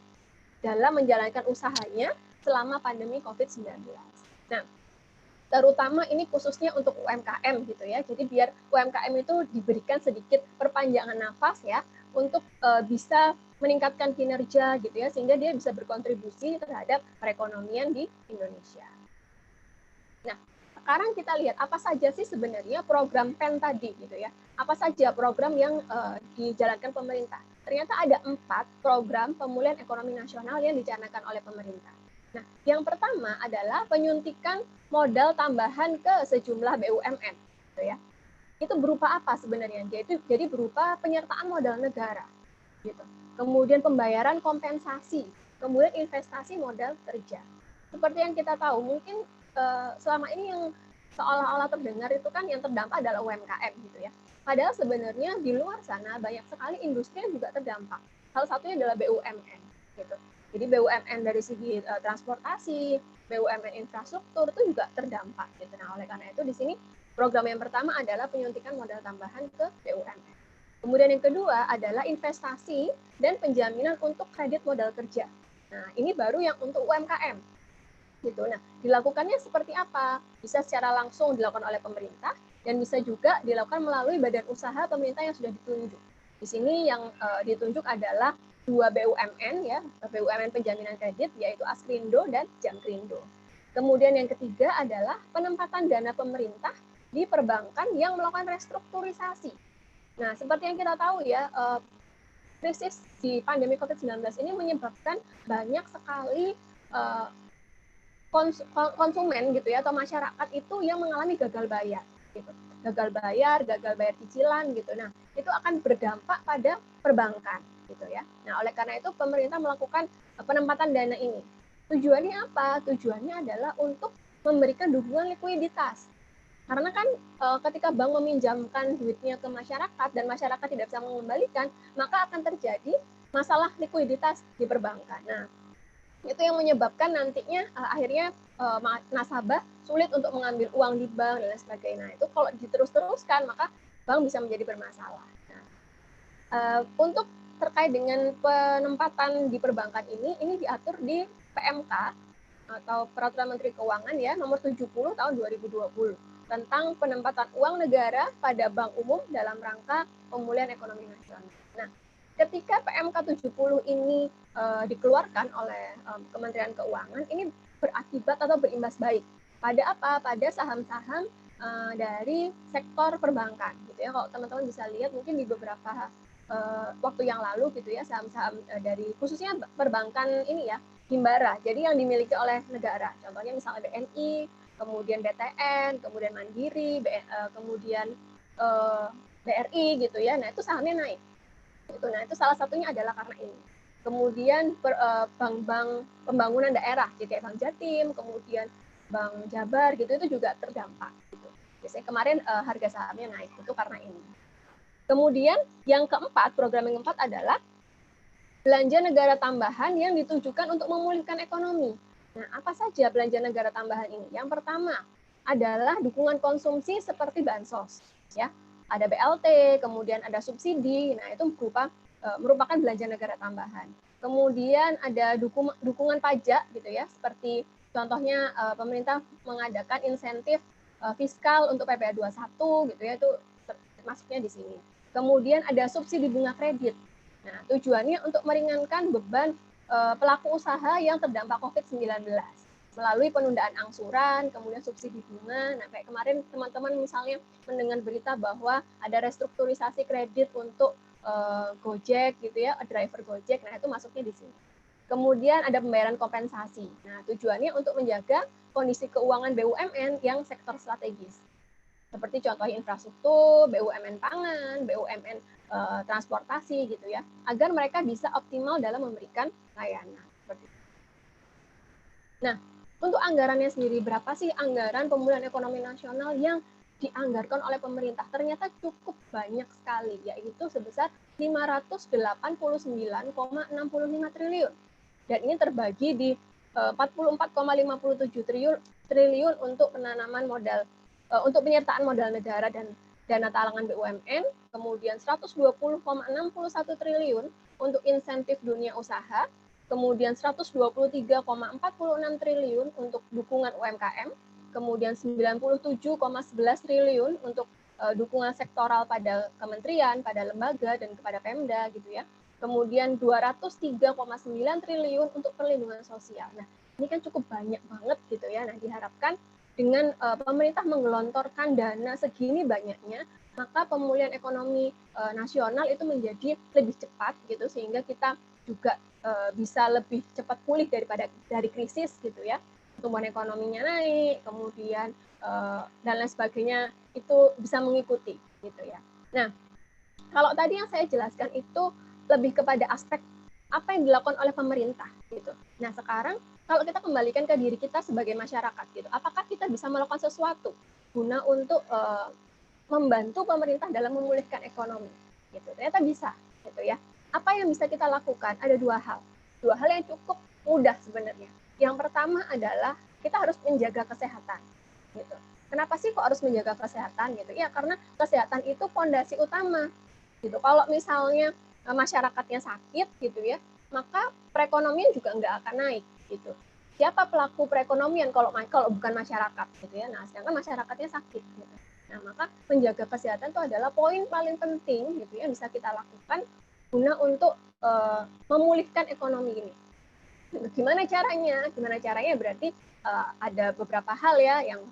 Speaker 3: dalam menjalankan usahanya selama pandemi COVID-19. Nah, terutama ini khususnya untuk UMKM gitu ya. Jadi biar UMKM itu diberikan sedikit perpanjangan nafas ya untuk bisa meningkatkan kinerja gitu ya, sehingga dia bisa berkontribusi terhadap perekonomian di Indonesia. Nah, sekarang kita lihat apa saja sih sebenarnya program PEN tadi gitu ya. Apa saja program yang dijalankan pemerintah. Ternyata ada 4 program pemulihan ekonomi nasional yang dicanangkan oleh pemerintah. Nah, yang pertama adalah penyuntikan modal tambahan ke sejumlah BUMN gitu ya. Itu berupa apa sebenarnya? Jadi berupa penyertaan modal negara gitu. Kemudian pembayaran kompensasi, kemudian investasi modal kerja. Seperti yang kita tahu, mungkin selama ini yang seolah-olah terdengar itu kan yang terdampak adalah UMKM gitu ya. Padahal sebenarnya di luar sana banyak sekali industri yang juga terdampak. Salah satunya adalah BUMN gitu. Jadi BUMN dari segi transportasi, BUMN infrastruktur itu juga terdampak gitu. Nah, oleh karena itu di sini program yang pertama adalah penyuntikan modal tambahan ke BUMN. Kemudian yang kedua adalah investasi dan penjaminan untuk kredit modal kerja. Nah, ini baru yang untuk UMKM. Gitu. Nah, dilakukannya seperti apa? Bisa secara langsung dilakukan oleh pemerintah dan bisa juga dilakukan melalui badan usaha pemerintah yang sudah ditunjuk. Di sini yang ditunjuk adalah 2 BUMN ya, BUMN penjaminan kredit yaitu Askrindo dan Jamkrindo. Kemudian yang ketiga adalah penempatan dana pemerintah di perbankan yang melakukan restrukturisasi. Nah, seperti yang kita tahu ya, krisis di pandemi COVID-19 ini menyebabkan banyak sekali konsumen gitu ya, atau masyarakat itu yang mengalami gagal bayar gitu. Gagal bayar cicilan gitu. Nah, itu akan berdampak pada perbankan gitu ya. Nah, oleh karena itu pemerintah melakukan penempatan dana ini. Tujuannya apa? Tujuannya adalah untuk memberikan dukungan likuiditas. Karena kan ketika bank meminjamkan duitnya ke masyarakat dan masyarakat tidak bisa mengembalikan, maka akan terjadi masalah likuiditas di perbankan. Nah, itu yang menyebabkan nantinya akhirnya nasabah sulit untuk mengambil uang di bank dan lain sebagainya. Nah, itu kalau diterus-teruskan maka bank bisa menjadi bermasalah. Nah, untuk terkait dengan penempatan di perbankan ini diatur di PMK atau Peraturan Menteri Keuangan ya nomor 70 tahun 2020 tentang penempatan uang negara pada bank umum dalam rangka pemulihan ekonomi nasional. Nah, ketika PMK 70 ini dikeluarkan oleh Kementerian Keuangan, ini berakibat atau berimbas baik pada apa? Pada saham-saham dari sektor perbankan gitu ya. Kalau teman-teman bisa lihat mungkin di beberapa waktu yang lalu gitu ya, saham-saham dari khususnya perbankan ini ya, Himbara, jadi yang dimiliki oleh negara. Contohnya misalnya BNI, kemudian BTN, kemudian Mandiri, kemudian BRI gitu ya. Nah, itu sahamnya naik. Itu. Nah, itu salah satunya adalah karena ini. Kemudian bank-bank pembangunan daerah, jadi kayak Bank Jatim, kemudian Bank Jabar gitu, itu juga terdampak. Gitu. Biasanya kemarin harga sahamnya naik, itu karena ini. Kemudian yang keempat, program yang keempat adalah belanja negara tambahan yang ditujukan untuk memulihkan ekonomi. Nah, apa saja belanja negara tambahan ini? Yang pertama adalah dukungan konsumsi seperti bansos, ya. Ada BLT, kemudian ada subsidi. Nah, itu merupakan belanja negara tambahan. Kemudian ada dukungan pajak gitu ya, seperti contohnya pemerintah mengadakan insentif fiskal untuk PPh 21 gitu ya, itu masuknya di sini. Kemudian ada subsidi bunga kredit. Nah, tujuannya untuk meringankan beban pelaku usaha yang terdampak COVID-19 melalui penundaan angsuran, kemudian subsidi bunga. Nah, kayak kemarin teman-teman misalnya mendengar berita bahwa ada restrukturisasi kredit untuk Gojek gitu ya, driver Gojek. Nah, itu masuknya di sini. Kemudian ada pembayaran kompensasi. Nah, tujuannya untuk menjaga kondisi keuangan BUMN yang sektor strategis. Seperti contohnya infrastruktur, BUMN pangan, BUMN transportasi gitu ya, agar mereka bisa optimal dalam memberikan layanan. Nah, untuk anggarannya sendiri, berapa sih anggaran pemulihan ekonomi nasional yang dianggarkan oleh pemerintah? Ternyata cukup banyak sekali, yaitu sebesar 589,65 triliun. Dan ini terbagi di 44,57 triliun untuk penanaman modal, untuk penyertaan modal negara dan dana talangan BUMN, kemudian 120,61 triliun untuk insentif dunia usaha, kemudian 123,46 triliun untuk dukungan UMKM, kemudian 97,11 triliun untuk dukungan sektoral pada kementerian, pada lembaga, dan kepada Pemda gitu ya. Kemudian 203,9 triliun untuk perlindungan sosial. Nah, ini kan cukup banyak banget gitu ya. Nah, diharapkan dengan pemerintah menggelontorkan dana segini banyaknya, maka pemulihan ekonomi nasional itu menjadi lebih cepat gitu, sehingga kita juga bisa lebih cepat pulih dari krisis gitu ya. Pertumbuhan ekonominya naik, kemudian dan lain sebagainya itu bisa mengikuti gitu ya. Nah, kalau tadi yang saya jelaskan itu lebih kepada aspek apa yang dilakukan oleh pemerintah gitu. Nah, sekarang kalau kita kembalikan ke diri kita sebagai masyarakat gitu, apakah kita bisa melakukan sesuatu guna untuk membantu pemerintah dalam memulihkan ekonomi gitu? Ternyata bisa gitu ya. Apa yang bisa kita lakukan? Ada dua hal yang cukup mudah sebenarnya. Yang pertama adalah kita harus menjaga kesehatan gitu. Kenapa sih kok harus menjaga kesehatan gitu? Ya karena kesehatan itu fondasi utama gitu. Kalau misalnya masyarakatnya sakit gitu ya, maka perekonomian juga nggak akan naik gitu. Siapa pelaku perekonomian kalau bukan masyarakat gitu ya. Nah, sedangkan masyarakatnya sakit gitu. Nah, maka menjaga kesehatan itu adalah poin paling penting gitu ya bisa kita lakukan guna untuk memulihkan ekonomi ini. Gimana caranya? Berarti ada beberapa hal ya yang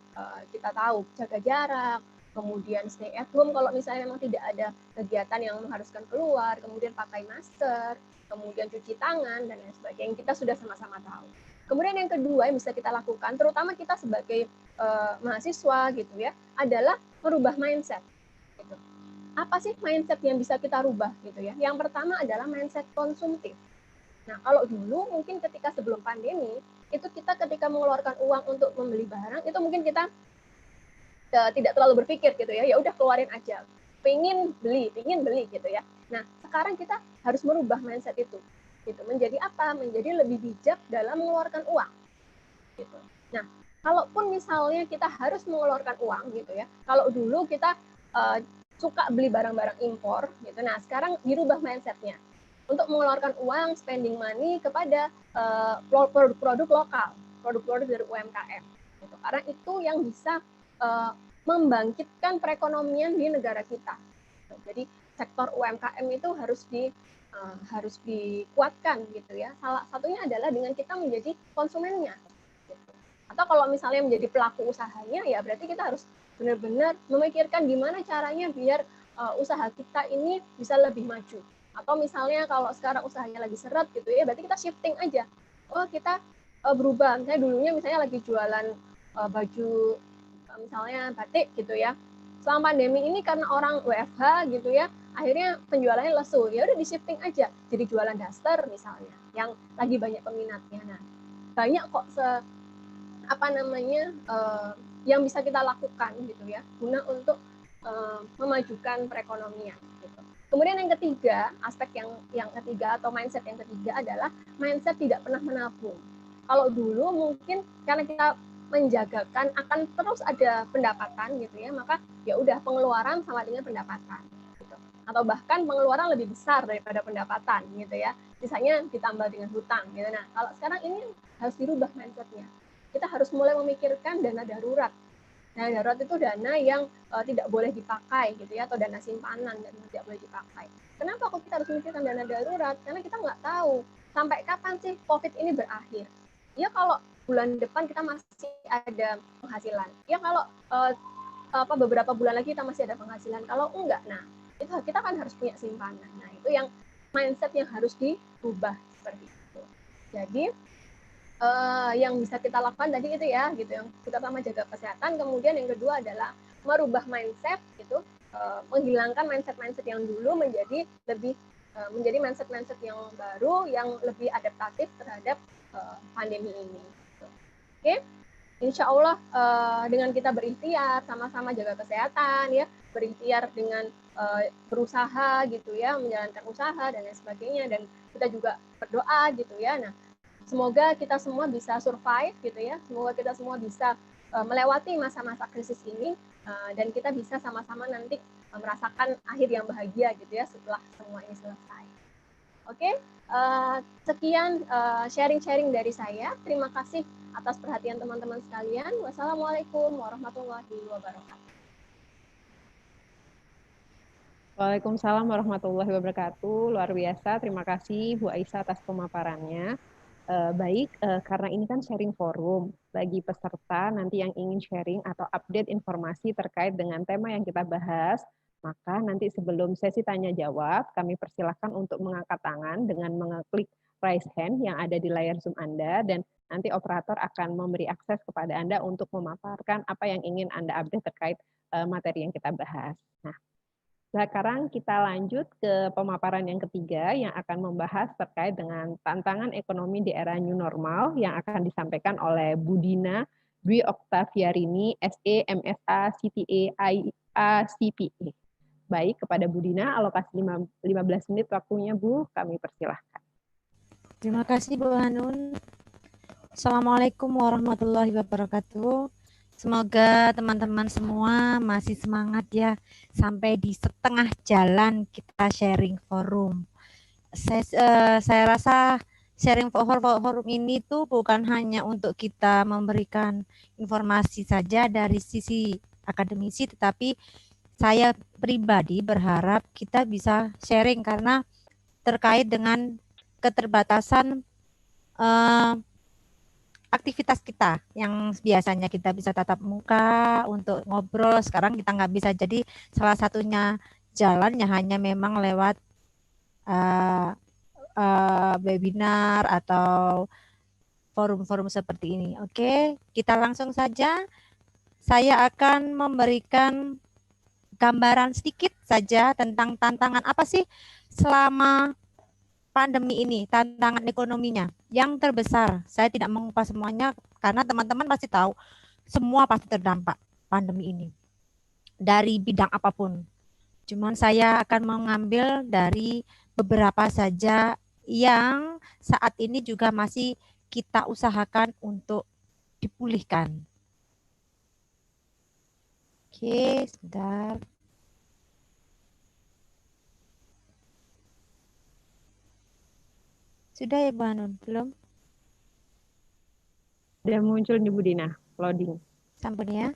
Speaker 3: kita tahu, jaga jarak, kemudian stay at home kalau misalnya memang tidak ada kegiatan yang mengharuskan keluar, kemudian pakai masker, kemudian cuci tangan, dan lain sebagainya. Kita sudah sama-sama tahu. Kemudian yang kedua yang bisa kita lakukan, terutama kita sebagai mahasiswa gitu ya, adalah merubah mindset. Gitu. Apa sih mindset yang bisa kita rubah gitu ya? Yang pertama adalah mindset konsumtif. Nah, kalau dulu mungkin ketika sebelum pandemi, itu kita ketika mengeluarkan uang untuk membeli barang, itu mungkin kita tidak terlalu berpikir gitu ya, ya udah keluarin aja. Pingin beli gitu ya. Nah, sekarang kita harus merubah mindset itu. Gitu. Menjadi apa? Menjadi lebih bijak dalam mengeluarkan uang. Gitu. Nah, kalaupun misalnya kita harus mengeluarkan uang gitu ya. Kalau dulu kita suka beli barang-barang impor gitu. Nah, sekarang dirubah mindsetnya untuk mengeluarkan uang spending money kepada produk-produk lokal, produk-produk dari UMKM. Gitu. Karena itu yang bisa membangkitkan perekonomian di negara kita. Jadi sektor UMKM itu harus dikuatkan gitu ya. Salah satunya adalah dengan kita menjadi konsumennya. Gitu. Atau kalau misalnya menjadi pelaku usahanya, ya berarti kita harus benar-benar memikirkan gimana caranya biar usaha kita ini bisa lebih maju. Atau misalnya kalau sekarang usahanya lagi seret gitu ya, berarti kita shifting aja. Oh, kita berubah. Misalnya dulunya misalnya lagi jualan baju misalnya batik gitu ya. Selama pandemi ini karena orang WFH gitu ya, akhirnya penjualannya lesu. Ya udah di shifting aja jadi jualan daster misalnya yang lagi banyak peminatnya. Nah, banyak kok yang bisa kita lakukan gitu ya guna untuk memajukan perekonomian gitu. Kemudian yang ketiga, aspek yang ketiga atau mindset yang ketiga adalah mindset tidak pernah menabung. Kalau dulu mungkin karena kita menjagakan akan terus ada pendapatan gitu ya, maka ya udah pengeluaran sama dengan pendapatan gitu. Atau bahkan pengeluaran lebih besar daripada pendapatan gitu ya. Sisanya ditambah dengan hutang gitu. Nah, kalau sekarang ini harus dirubah mindsetnya. Kita harus mulai memikirkan dana darurat. Dana darurat itu dana yang tidak boleh dipakai gitu ya, atau dana simpanan dan tidak boleh dipakai. Kenapa kok kita harus memikirkan dana darurat? Karena kita nggak tahu sampai kapan sih COVID ini berakhir. Ya kalau bulan depan kita masih ada penghasilan. Ya kalau beberapa bulan lagi kita masih ada penghasilan. Kalau enggak, nah itu kita kan harus punya simpanan. Nah itu yang mindset yang harus dirubah seperti itu. Jadi yang bisa kita lakukan tadi itu ya, gitu. Yang kita pertama jaga kesehatan, kemudian yang kedua adalah merubah mindset, gitu, menghilangkan mindset-mindset yang dulu menjadi mindset-mindset yang baru, yang lebih adaptatif terhadap pandemi ini. Oke, insya Allah dengan kita berikhtiar, sama-sama jaga kesehatan, ya, berikhtiar dengan berusaha, gitu ya, menjalankan usaha dan lain sebagainya, dan kita juga berdoa, gitu ya. Nah, semoga kita semua bisa survive, gitu ya. Semoga kita semua bisa melewati masa-masa krisis ini dan kita bisa sama-sama nanti merasakan akhir yang bahagia, gitu ya, setelah semua ini selesai. Oke, sekian sharing-sharing dari saya. Terima kasih atas perhatian teman-teman sekalian. Wassalamualaikum warahmatullahi wabarakatuh.
Speaker 1: Waalaikumsalam warahmatullahi wabarakatuh. Luar biasa. Terima kasih Bu Aisyah atas pemaparannya. Baik, karena ini kan sharing forum, bagi peserta nanti yang ingin sharing atau update informasi terkait dengan tema yang kita bahas, maka nanti sebelum sesi tanya jawab, kami persilahkan untuk mengangkat tangan dengan mengeklik raise hand yang ada di layar Zoom Anda, dan nanti operator akan memberi akses kepada Anda untuk memaparkan apa yang ingin Anda update terkait materi yang kita bahas. Nah, sekarang kita lanjut ke pemaparan yang ketiga yang akan membahas terkait dengan tantangan ekonomi di era new normal yang akan disampaikan oleh Bu Dina Dwi Oktaviarini, SE, MSA, CTA, IA, CPA. Baik, kepada Bu Dina, alokasi 15 menit waktunya Bu, kami persilahkan.
Speaker 4: Terima kasih Bu Hanun. Assalamualaikum warahmatullahi wabarakatuh. Semoga teman-teman semua masih semangat ya, sampai di setengah jalan kita sharing forum. Saya rasa sharing forum ini tuh bukan hanya untuk kita memberikan informasi saja dari sisi akademisi, tetapi saya pribadi berharap kita bisa sharing karena terkait dengan keterbatasan aktivitas kita yang biasanya kita bisa tatap muka untuk ngobrol, sekarang kita nggak bisa. Jadi salah satunya jalannya hanya memang lewat webinar atau forum-forum seperti ini. Oke, kita langsung saja. Saya akan memberikan gambaran sedikit saja tentang tantangan apa sih selama pandemi ini, tantangan ekonominya yang terbesar. Saya tidak mengupas semuanya karena teman-teman pasti tahu semua pasti terdampak pandemi ini dari bidang apapun. Cuman saya akan mengambil dari beberapa saja yang saat ini juga masih kita usahakan untuk dipulihkan. Oke, sebentar. Sudah ya Bu Hanun? Belum?
Speaker 1: Udah muncul nih Bu Dina, loading.
Speaker 4: Sampun ya.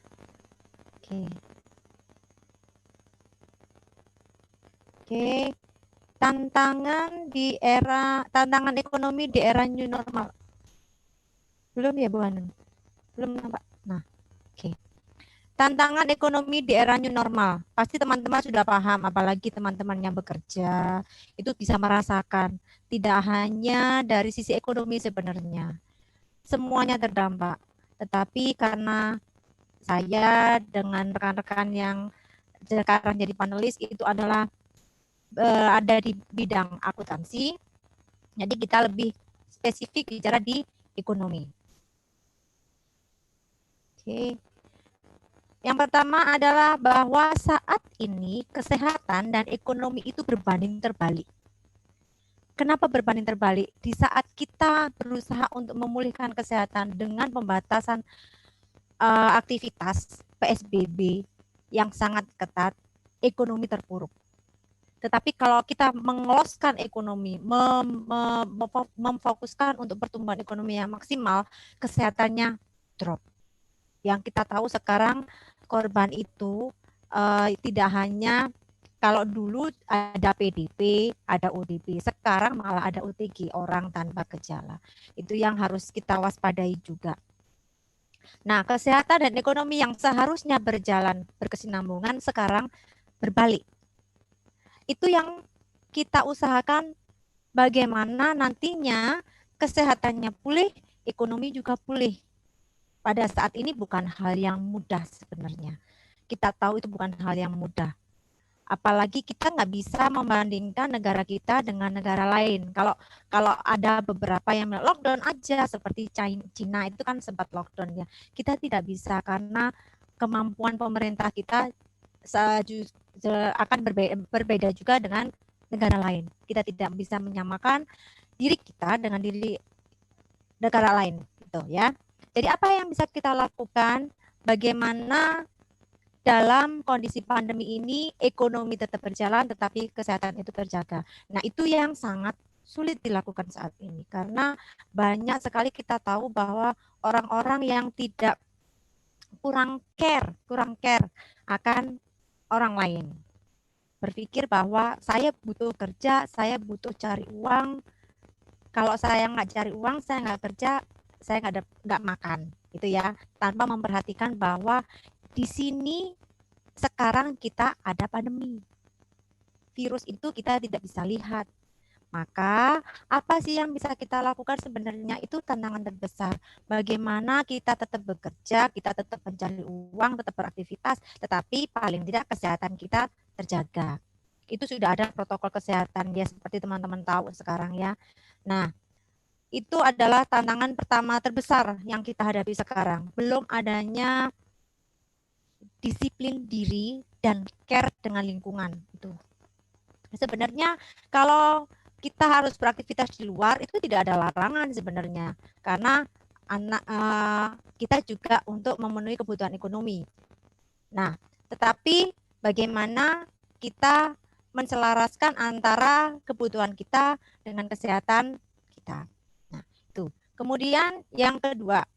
Speaker 4: Oke. Oke. Tantangan ekonomi di era new normal. Belum ya Bu Hanun? Belum nampak. Nah, oke. Tantangan ekonomi di era new normal. Pasti teman-teman sudah paham, apalagi teman-teman yang bekerja itu bisa merasakan tidak hanya dari sisi ekonomi sebenarnya. Semuanya terdampak. Tetapi karena saya dengan rekan-rekan yang sekarang jadi panelis itu adalah ada di bidang akuntansi, jadi kita lebih spesifik bicara di ekonomi. Oke. Yang pertama adalah bahwa saat ini kesehatan dan ekonomi itu berbanding terbalik. Kenapa berbanding terbalik? Di saat kita berusaha untuk memulihkan kesehatan dengan pembatasan aktivitas PSBB yang sangat ketat, ekonomi terpuruk. Tetapi kalau kita mengeloskan ekonomi, memfokuskan untuk pertumbuhan ekonomi yang maksimal, kesehatannya drop. Yang kita tahu sekarang korban itu tidak hanya kalau dulu ada PDP, ada ODP, sekarang malah ada OTG, orang tanpa gejala. Itu yang harus kita waspadai juga. Nah, kesehatan dan ekonomi yang seharusnya berjalan berkesinambungan sekarang berbalik. Itu yang kita usahakan bagaimana nantinya kesehatannya pulih, ekonomi juga pulih. Pada saat ini bukan hal yang mudah sebenarnya. Kita tahu itu bukan hal yang mudah. Apalagi kita nggak bisa membandingkan negara kita dengan negara lain. Kalau ada beberapa yang lockdown aja seperti China itu kan sempat lockdown ya. Kita tidak bisa karena kemampuan pemerintah kita akan berbeda juga dengan negara lain. Kita tidak bisa menyamakan diri kita dengan diri negara lain, gitu ya. Jadi apa yang bisa kita lakukan? Bagaimana dalam kondisi pandemi ini ekonomi tetap berjalan, tetapi kesehatan itu terjaga. Nah, itu yang sangat sulit dilakukan saat ini karena banyak sekali kita tahu bahwa orang-orang yang tidak kurang care akan orang lain. Berpikir bahwa saya butuh kerja, saya butuh cari uang. Kalau saya nggak cari uang, saya nggak kerja, saya nggak makan, gitu ya. Tanpa memperhatikan bahwa di sini sekarang kita ada pandemi. Virus itu kita tidak bisa lihat. Maka apa sih yang bisa kita lakukan sebenarnya itu tantangan terbesar. Bagaimana kita tetap bekerja, kita tetap mencari uang, tetap beraktivitas, tetapi paling tidak kesehatan kita terjaga. Itu sudah ada protokol kesehatan ya seperti teman-teman tahu sekarang ya. Nah, itu adalah tantangan pertama terbesar yang kita hadapi sekarang. Belum adanya disiplin diri dan care dengan lingkungan itu. Sebenarnya kalau kita harus beraktivitas di luar itu tidak ada larangan sebenarnya karena kita juga untuk memenuhi kebutuhan ekonomi. Nah, tetapi bagaimana kita menselaraskan antara kebutuhan kita dengan kesehatan kita. Nah, itu. Kemudian yang kedua,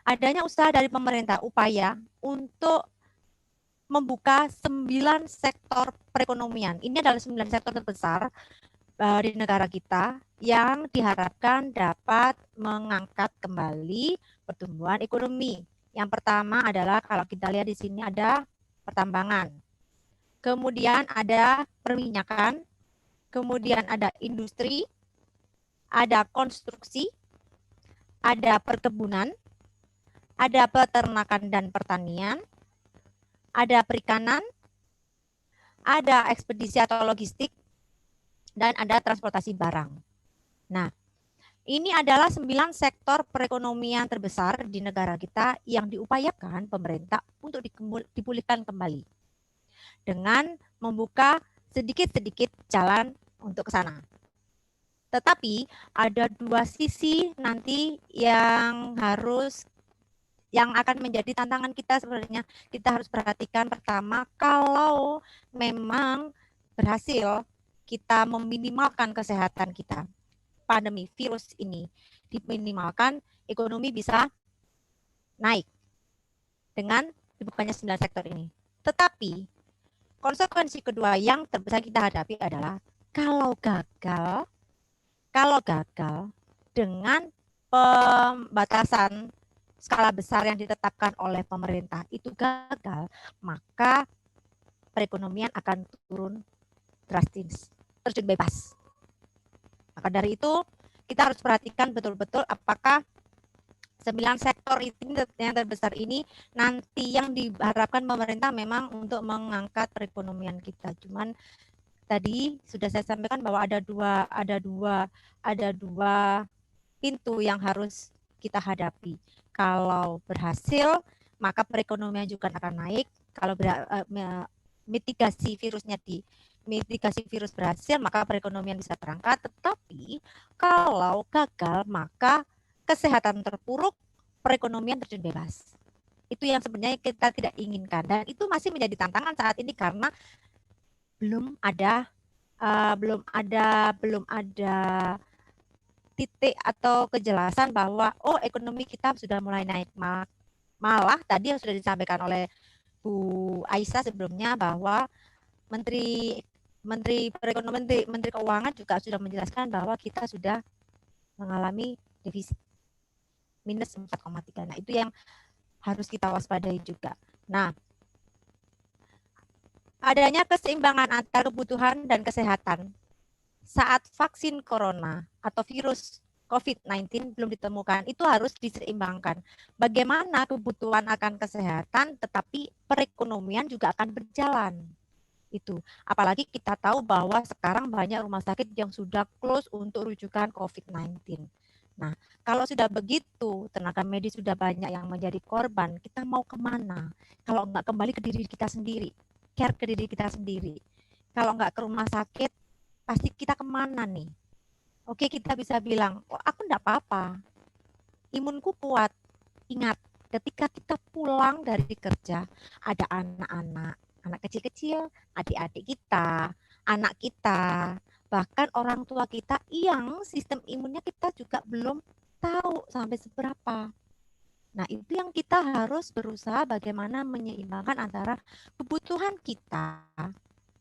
Speaker 4: adanya usaha dari pemerintah, upaya untuk membuka 9 sektor perekonomian. Ini adalah 9 sektor terbesar di negara kita yang diharapkan dapat mengangkat kembali pertumbuhan ekonomi. Yang pertama adalah kalau kita lihat di sini ada pertambangan, kemudian ada perminyakan, kemudian ada industri, ada konstruksi, ada perkebunan, ada peternakan dan pertanian, ada perikanan, ada ekspedisi atau logistik, dan ada transportasi barang. Nah, ini adalah 9 sektor perekonomian terbesar di negara kita yang diupayakan pemerintah untuk dipulihkan kembali dengan membuka sedikit-sedikit jalan untuk ke sana. Tetapi ada 2 sisi nanti yang akan menjadi tantangan kita sebenarnya. Kita harus perhatikan pertama, kalau memang berhasil kita meminimalkan kesehatan kita, pandemi virus ini diminimalkan, ekonomi bisa naik dengan dibukanya 9 sektor ini. Tetapi konsekuensi kedua yang terbesar kita hadapi adalah kalau gagal dengan pembatasan skala besar yang ditetapkan oleh pemerintah itu gagal, maka perekonomian akan turun drastis, terjun bebas. Maka dari itu kita harus perhatikan betul-betul apakah 9 sektor ini yang terbesar ini nanti yang diharapkan pemerintah memang untuk mengangkat perekonomian kita. Cuman tadi sudah saya sampaikan bahwa ada dua pintu yang harus kita hadapi. Kalau berhasil, maka perekonomian juga akan naik. Kalau mitigasi virus berhasil, maka perekonomian bisa terangkat. Tetapi kalau gagal, maka kesehatan terpuruk, perekonomian terjun bebas. Itu yang sebenarnya kita tidak inginkan, dan itu masih menjadi tantangan saat ini karena belum ada titik atau kejelasan bahwa ekonomi kita sudah mulai naik. Malah tadi yang sudah disampaikan oleh Bu Aisyah sebelumnya bahwa Menteri Keuangan juga sudah menjelaskan bahwa kita sudah mengalami defisit minus 4,3. Nah, itu yang harus kita waspadai juga. Nah, adanya keseimbangan antara kebutuhan dan kesehatan saat vaksin corona atau virus COVID-19 belum ditemukan, itu harus diseimbangkan. Bagaimana kebutuhan akan kesehatan, tetapi perekonomian juga akan berjalan. Itu. Apalagi kita tahu bahwa sekarang banyak rumah sakit yang sudah close untuk rujukan COVID-19. Nah, kalau sudah begitu, tenaga medis sudah banyak yang menjadi korban, kita mau kemana? Kalau nggak kembali ke diri kita sendiri, care ke diri kita sendiri. Kalau nggak ke rumah sakit, pasti kita kemana nih? Oke, kita bisa bilang, aku enggak apa-apa, imunku kuat. Ingat, ketika kita pulang dari kerja, ada anak kecil-kecil, adik-adik kita, anak kita, bahkan orang tua kita yang sistem imunnya kita juga belum tahu sampai seberapa. Nah, itu yang kita harus berusaha bagaimana menyeimbangkan antara kebutuhan kita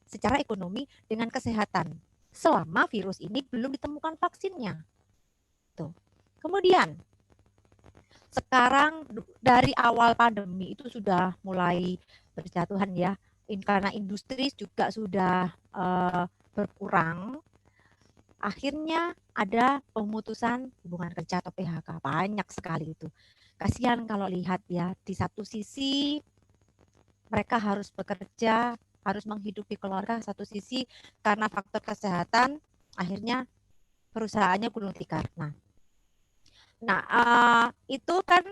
Speaker 4: secara ekonomi dengan kesehatan selama virus ini belum ditemukan vaksinnya. Tuh. Kemudian sekarang dari awal pandemi itu sudah mulai berjatuhan ya, karena industri juga sudah berkurang. Akhirnya ada pemutusan hubungan kerja atau PHK, banyak sekali itu. Kasihan kalau lihat ya, di satu sisi mereka harus bekerja, harus menghidupi keluarga, satu sisi karena faktor kesehatan akhirnya perusahaannya gulung tikar. Nah, itu kan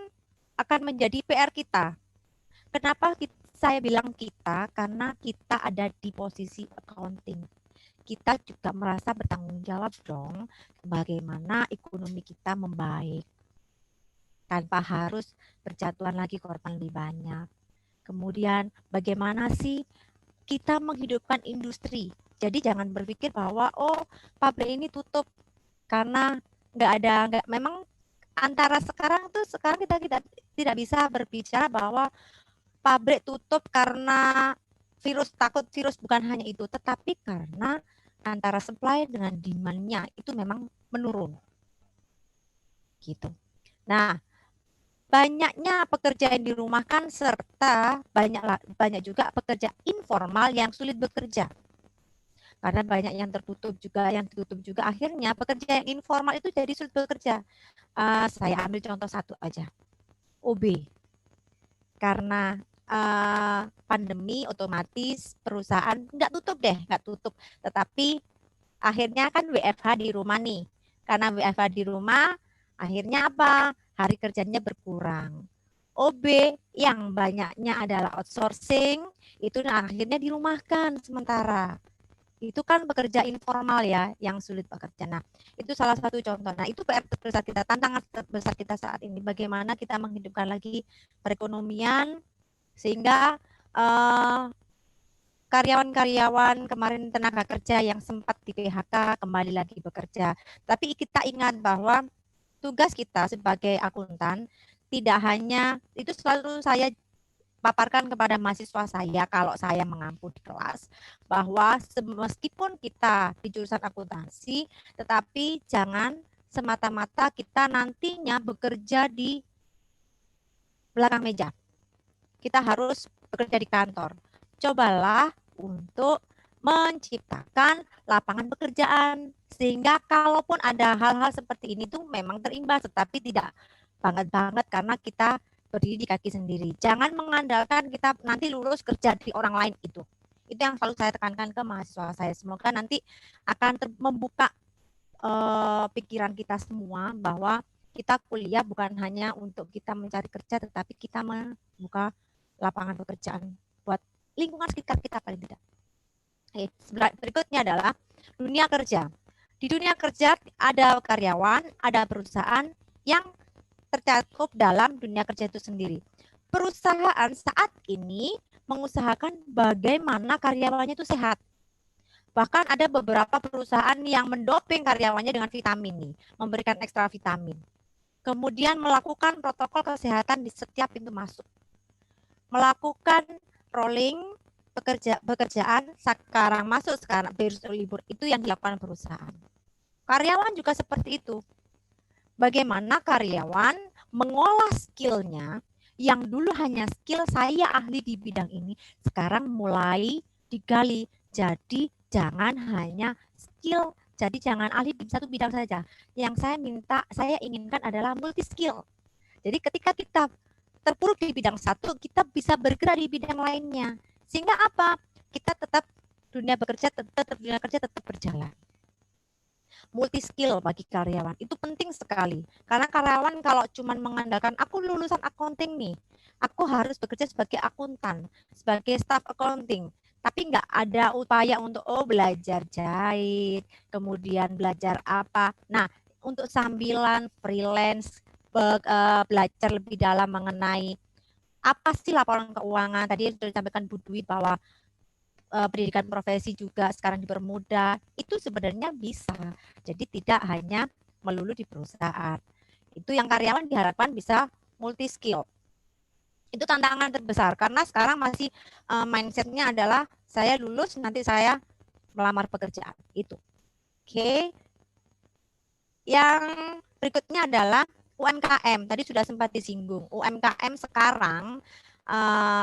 Speaker 4: akan menjadi PR kita. Kenapa saya bilang kita? Karena kita ada di posisi accounting. Kita juga merasa bertanggung jawab dong bagaimana ekonomi kita membaik tanpa harus berjatuhan lagi korban lebih banyak. Kemudian bagaimana sih kita menghidupkan industri. Jadi jangan berpikir bahwa pabrik ini tutup karena memang antara sekarang kita tidak bisa berbicara bahwa pabrik tutup karena takut virus, bukan hanya itu, tetapi karena antara supply dengan demand-nya itu memang menurun. Gitu. Nah, banyaknya pekerja yang dirumahkan serta banyak juga pekerja informal yang sulit bekerja. Karena banyak yang tutup juga akhirnya pekerja yang informal itu jadi sulit bekerja. Saya ambil contoh satu aja. OB. Karena pandemi otomatis perusahaan nggak tutup. Tetapi akhirnya kan WFH di rumah nih. Karena WFH di rumah, akhirnya apa? Hari kerjanya berkurang. OB yang banyaknya adalah outsourcing, itu akhirnya dirumahkan sementara. Itu kan pekerja informal ya, yang sulit bekerja. Nah, itu salah satu contoh. Nah, itu PR terbesar kita, tantangan terbesar kita saat ini. Bagaimana kita menghidupkan lagi perekonomian, sehingga karyawan-karyawan kemarin tenaga kerja yang sempat di PHK kembali lagi bekerja. Tapi kita ingat bahwa tugas kita sebagai akuntan tidak hanya, itu selalu saya paparkan kepada mahasiswa saya kalau saya mengampu di kelas, bahwa meskipun kita di jurusan akuntansi, tetapi jangan semata-mata kita nantinya bekerja di belakang meja. Kita harus bekerja di kantor. Cobalah untuk menciptakan lapangan pekerjaan, sehingga kalaupun ada hal-hal seperti ini tuh memang terimbas, tetapi tidak banget karena kita berdiri di kaki sendiri. Jangan mengandalkan kita nanti lulus kerja di orang lain itu. Itu yang selalu saya tekankan ke mahasiswa saya. Semoga nanti akan membuka pikiran kita semua bahwa kita kuliah bukan hanya untuk kita mencari kerja, tetapi kita membuka lapangan pekerjaan buat lingkungan sekitar kita paling tidak. Berikutnya adalah dunia kerja. Di dunia kerja ada karyawan, ada perusahaan yang tercakup dalam dunia kerja itu sendiri. Perusahaan saat ini mengusahakan bagaimana karyawannya itu sehat. Bahkan ada beberapa perusahaan yang mendoping karyawannya dengan vitamin nih, memberikan ekstra vitamin. Kemudian melakukan protokol kesehatan di setiap pintu masuk. Melakukan rolling pekerjaan sekarang masuk, sekarang besok libur, itu yang dilakukan perusahaan. Karyawan juga seperti itu. Bagaimana karyawan mengolah skillnya yang dulu hanya skill saya ahli di bidang ini, sekarang mulai digali. Jadi jangan hanya skill, jadi jangan ahli di satu bidang saja. Yang saya inginkan adalah multi skill. Jadi ketika kita terpuruk di bidang satu, kita bisa bergerak di bidang lainnya. Sehingga apa? Kita tetap dunia kerja tetap berjalan. Multi skill bagi karyawan itu penting sekali, karena karyawan kalau cuma mengandalkan aku lulusan accounting nih, aku harus bekerja sebagai akuntan, sebagai staff accounting, tapi nggak ada upaya untuk belajar jahit, kemudian belajar apa. Nah, untuk sambilan freelance, belajar lebih dalam mengenai apa sih laporan keuangan. Tadi sudah disampaikan Bu Dwi bahwa pendidikan profesi juga sekarang dipermudah, itu sebenarnya bisa. Jadi tidak hanya melulu di perusahaan. Itu yang karyawan diharapkan bisa multi skill. Itu tantangan terbesar karena sekarang masih mindsetnya adalah saya lulus nanti saya melamar pekerjaan. Itu. Oke. Yang berikutnya adalah UMKM. Tadi sudah sempat disinggung. UMKM sekarang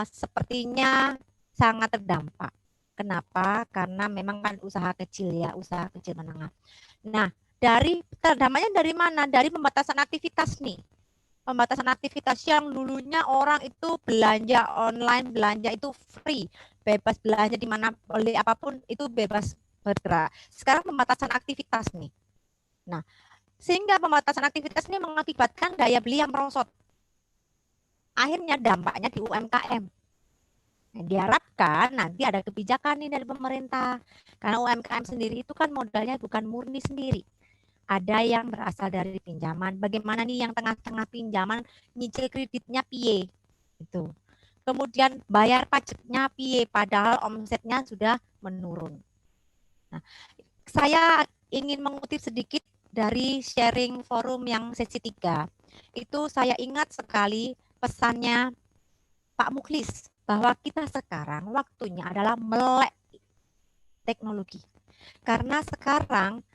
Speaker 4: sepertinya sangat terdampak. Kenapa? Karena memang kan usaha kecil ya, usaha kecil menengah. Nah, terdampaknya dari mana? Dari pembatasan aktivitas nih. Pembatasan aktivitas yang dulunya orang itu belanja online, belanja itu free, bebas belanja di mana beli apapun itu bebas bergerak. Sekarang pembatasan aktivitas nih. Nah, sehingga pembatasan aktivitas ini mengakibatkan daya beli yang merosot. Akhirnya dampaknya di UMKM. Diharapkan nanti ada kebijakan nih dari pemerintah. Karena UMKM sendiri itu kan modalnya bukan murni sendiri. Ada yang berasal dari pinjaman. Bagaimana nih yang tengah-tengah pinjaman nyicil kreditnya piye? Itu. Kemudian bayar pajaknya piye padahal omsetnya sudah menurun. Nah, saya ingin mengutip sedikit dari sharing forum yang sesi 3. Itu saya ingat sekali pesannya Pak Mukhlis, bahwa kita sekarang waktunya adalah melek teknologi. Karena sekarang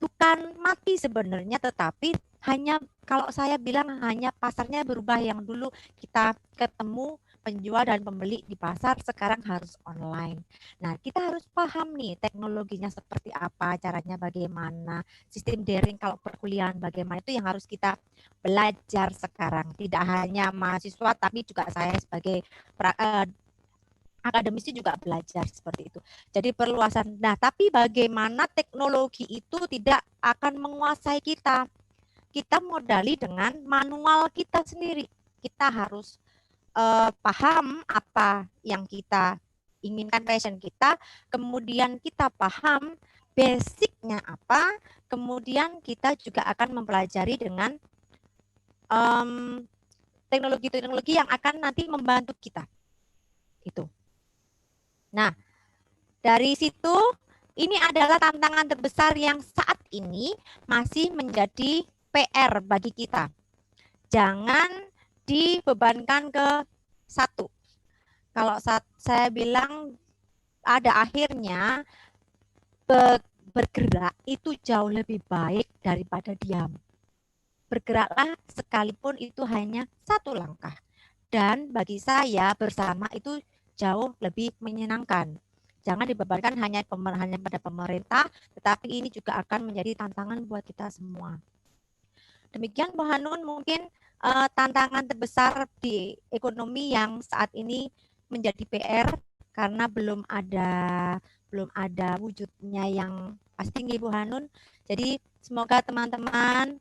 Speaker 4: bukan mati sebenarnya, tetapi hanya kalau saya bilang hanya pasarnya berubah. Yang dulu kita ketemu penjual dan pembeli di pasar, sekarang harus online. Nah, kita harus paham nih teknologinya seperti apa, caranya bagaimana, sistem daring kalau perkuliahan bagaimana, itu yang harus kita belajar sekarang. Tidak hanya mahasiswa, tapi juga saya sebagai akademisi juga belajar seperti itu. Jadi perluasan. Nah, tapi bagaimana teknologi itu tidak akan menguasai kita. Kita modali dengan manual kita sendiri. Kita harus paham apa yang kita inginkan, passion kita, kemudian kita paham basicnya apa, kemudian kita juga akan mempelajari dengan teknologi-teknologi yang akan nanti membantu kita. Itu. Nah, dari situ ini adalah tantangan terbesar yang saat ini masih menjadi PR bagi kita. Jangan dibebankan ke satu. Kalau saya bilang ada akhirnya, bergerak itu jauh lebih baik daripada diam. Bergeraklah sekalipun itu hanya satu langkah. Dan bagi saya bersama itu jauh lebih menyenangkan. Jangan dibebankan hanya pada pemerintah, tetapi ini juga akan menjadi tantangan buat kita semua. Demikian Bu Hanun, mungkin tantangan terbesar di ekonomi yang saat ini menjadi PR karena belum ada wujudnya yang pasti Bu Hanun. Jadi semoga teman-teman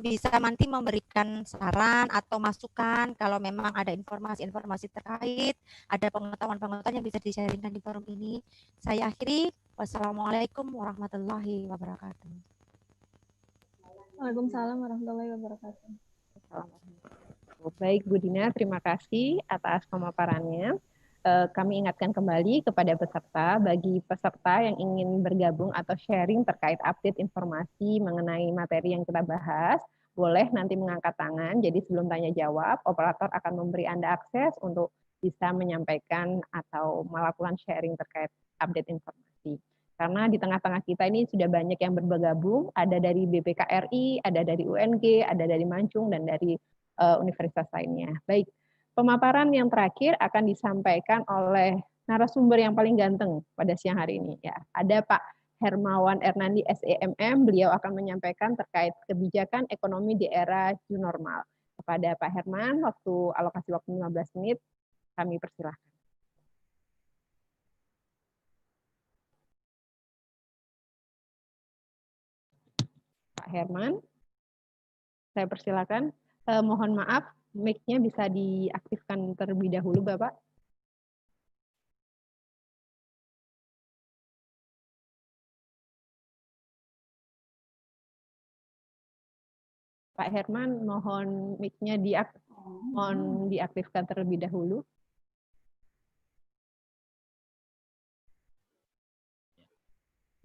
Speaker 4: bisa nanti memberikan saran atau masukan kalau memang ada informasi-informasi terkait, ada pengetahuan-pengetahuan yang bisa di-sharingkan di forum ini. Saya akhiri. Wassalamualaikum warahmatullahi wabarakatuh.
Speaker 2: Waalaikumsalam warahmatullahi wabarakatuh.
Speaker 1: Baik Bu Dina, terima kasih atas pemaparannya. Kami ingatkan kembali kepada peserta, bagi peserta yang ingin bergabung atau sharing terkait update informasi mengenai materi yang kita bahas, boleh nanti mengangkat tangan. Jadi sebelum tanya jawab, operator akan memberi Anda akses untuk bisa menyampaikan atau melakukan sharing terkait update informasi. Karena di tengah-tengah kita ini sudah banyak yang bergabung, ada dari BPKRI, ada dari UNG, ada dari Mancung, dan dari universitas lainnya. Baik. Pemaparan yang terakhir akan disampaikan oleh narasumber yang paling ganteng pada siang hari ini. Ya, ada Pak Hermawan Ernandi SEMM, beliau akan menyampaikan terkait kebijakan ekonomi di era new normal. Kepada Pak Herman, alokasi waktu 15 menit, kami persilahkan. Pak Herman, saya persilakan. Mohon maaf, mic-nya bisa diaktifkan terlebih dahulu, Bapak. Pak Herman, mohon mic-nya diaktifkan terlebih dahulu.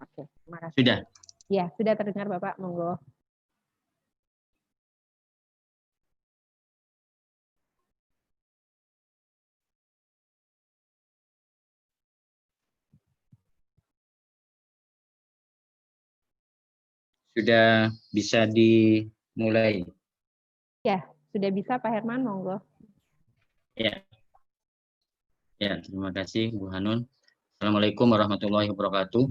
Speaker 1: Oke, terima kasih.
Speaker 5: Sudah?
Speaker 1: Ya, sudah terdengar Bapak, monggo.
Speaker 5: Sudah bisa dimulai?
Speaker 1: Ya, sudah bisa Pak Herman, monggo.
Speaker 5: Ya. Ya, terima kasih Bu Hanun. Assalamualaikum warahmatullahi wabarakatuh.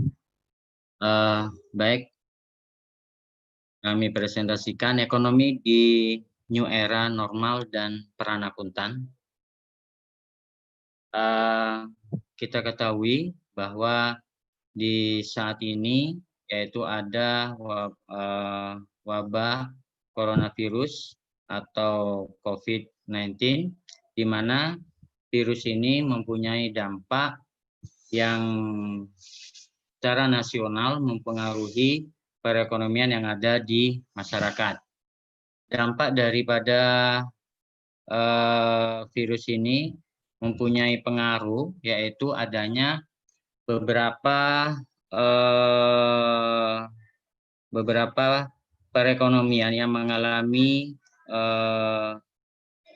Speaker 5: Baik, kami presentasikan ekonomi di new era normal dan peran akuntan. Kita ketahui bahwa di saat ini yaitu ada wabah coronavirus atau COVID-19, di mana virus ini mempunyai dampak yang secara nasional mempengaruhi perekonomian yang ada di masyarakat. Dampak daripada virus ini mempunyai pengaruh, yaitu adanya beberapa perekonomian yang mengalami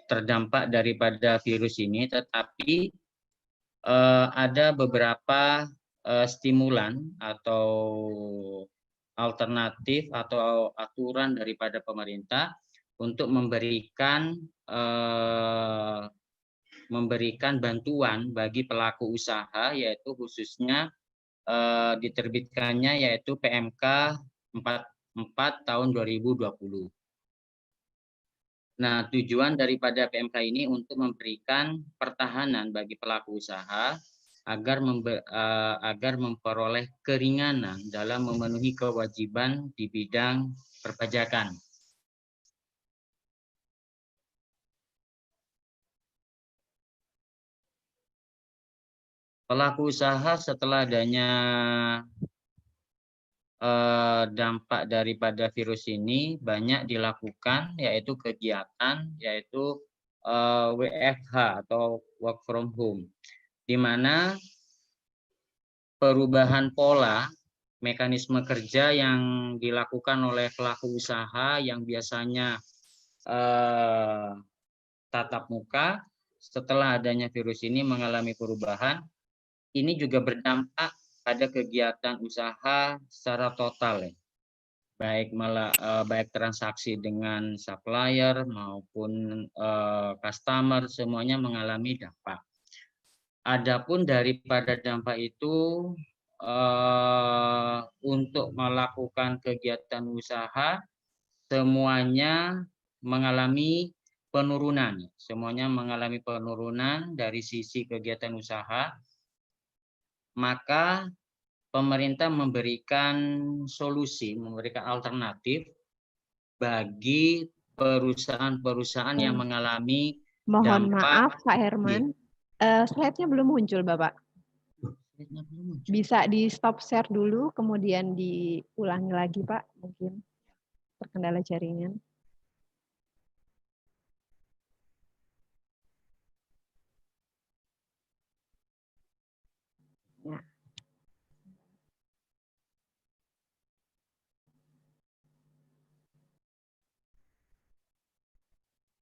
Speaker 5: terdampak daripada virus ini, tetapi ada beberapa stimulan atau alternatif atau aturan daripada pemerintah untuk memberikan bantuan bagi pelaku usaha, yaitu khususnya diterbitkannya yaitu PMK 44 tahun 2020. Nah, tujuan daripada PMK ini untuk memberikan pertahanan bagi pelaku usaha agar memperoleh keringanan dalam memenuhi kewajiban di bidang perpajakan. Pelaku usaha setelah adanya dampak daripada virus ini banyak dilakukan, yaitu kegiatan WFH atau work from home, di mana perubahan pola mekanisme kerja yang dilakukan oleh pelaku usaha yang biasanya tatap muka, setelah adanya virus ini mengalami perubahan. Ini juga berdampak pada kegiatan usaha secara total, ya. Baik transaksi dengan supplier maupun customer, semuanya mengalami dampak. Adapun daripada dampak itu, untuk melakukan kegiatan usaha semuanya mengalami penurunan. Semuanya mengalami penurunan dari sisi kegiatan usaha. Maka pemerintah memberikan solusi, memberikan alternatif bagi perusahaan-perusahaan yang mengalami
Speaker 1: Mohon
Speaker 5: dampak.
Speaker 1: maaf Pak Herman, slide-nya belum muncul Bapak. Bisa di stop share dulu, kemudian diulangi lagi Pak, mungkin terkendala jaringan. Ya.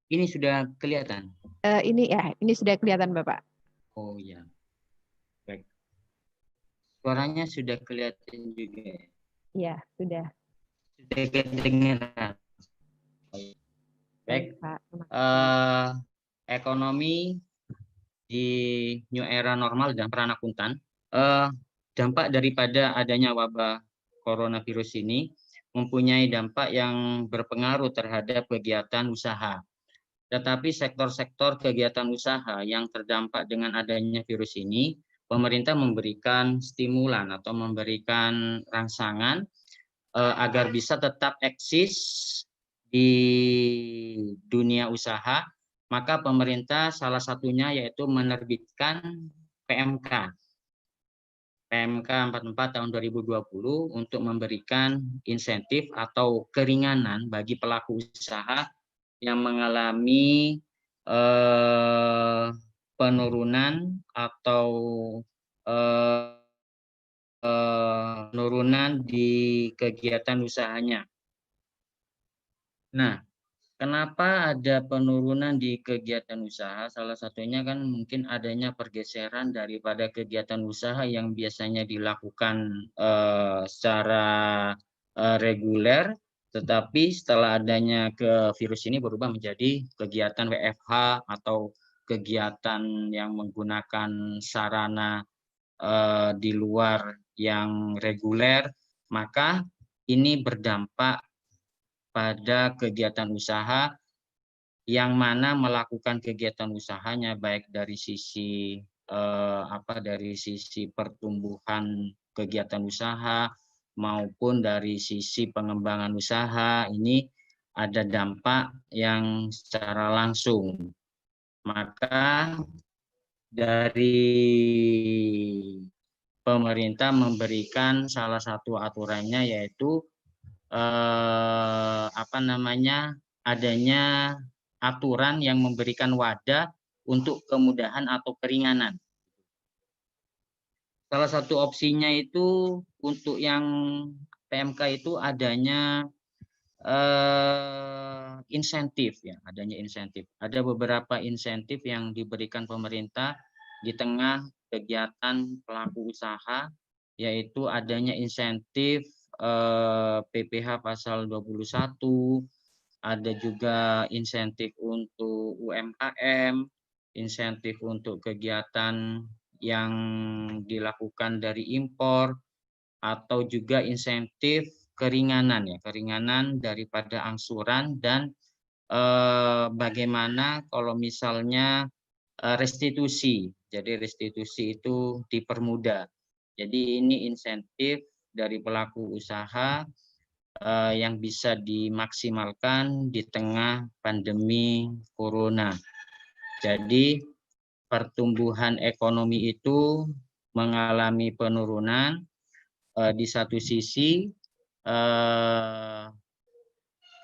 Speaker 5: Ini sudah kelihatan?
Speaker 1: Ini sudah kelihatan Bapak.
Speaker 5: Oh ya, baik. Suaranya sudah kelihatan juga.
Speaker 1: Iya, sudah.
Speaker 5: Sudah kedengaran. Baik.
Speaker 1: Pak.
Speaker 5: Ekonomi di new era normal dan peranakuntan. Dampak daripada adanya wabah coronavirus ini mempunyai dampak yang berpengaruh terhadap kegiatan usaha. Tetapi sektor-sektor kegiatan usaha yang terdampak dengan adanya virus ini, pemerintah memberikan stimulan atau memberikan rangsangan agar bisa tetap eksis di dunia usaha. Maka pemerintah salah satunya yaitu menerbitkan PMK 44 tahun 2020 untuk memberikan insentif atau keringanan bagi pelaku usaha yang mengalami penurunan atau penurunan di kegiatan usahanya. Nah, kenapa ada penurunan di kegiatan usaha? Salah satunya kan mungkin adanya pergeseran daripada kegiatan usaha yang biasanya dilakukan secara reguler, tetapi setelah adanya virus ini berubah menjadi kegiatan WFH atau kegiatan yang menggunakan sarana di luar yang reguler, maka ini berdampak pada kegiatan usaha yang mana melakukan kegiatan usahanya baik dari sisi pertumbuhan kegiatan usaha maupun dari sisi pengembangan usaha, ini ada dampak yang secara langsung. Maka dari pemerintah memberikan salah satu aturannya yaitu adanya aturan yang memberikan wadah untuk kemudahan atau keringanan. Salah satu opsinya itu untuk yang PMK itu adanya insentif, ya, adanya insentif. Ada beberapa insentif yang diberikan pemerintah di tengah kegiatan pelaku usaha yaitu adanya insentif PPh pasal 21, ada juga insentif untuk UMKM, insentif untuk kegiatan yang dilakukan dari impor, atau juga insentif keringanan ya, keringanan daripada angsuran, dan bagaimana kalau misalnya restitusi. Jadi restitusi itu dipermudah. Jadi ini insentif dari pelaku usaha yang bisa dimaksimalkan di tengah pandemi corona. Jadi pertumbuhan ekonomi itu mengalami penurunan di satu sisi.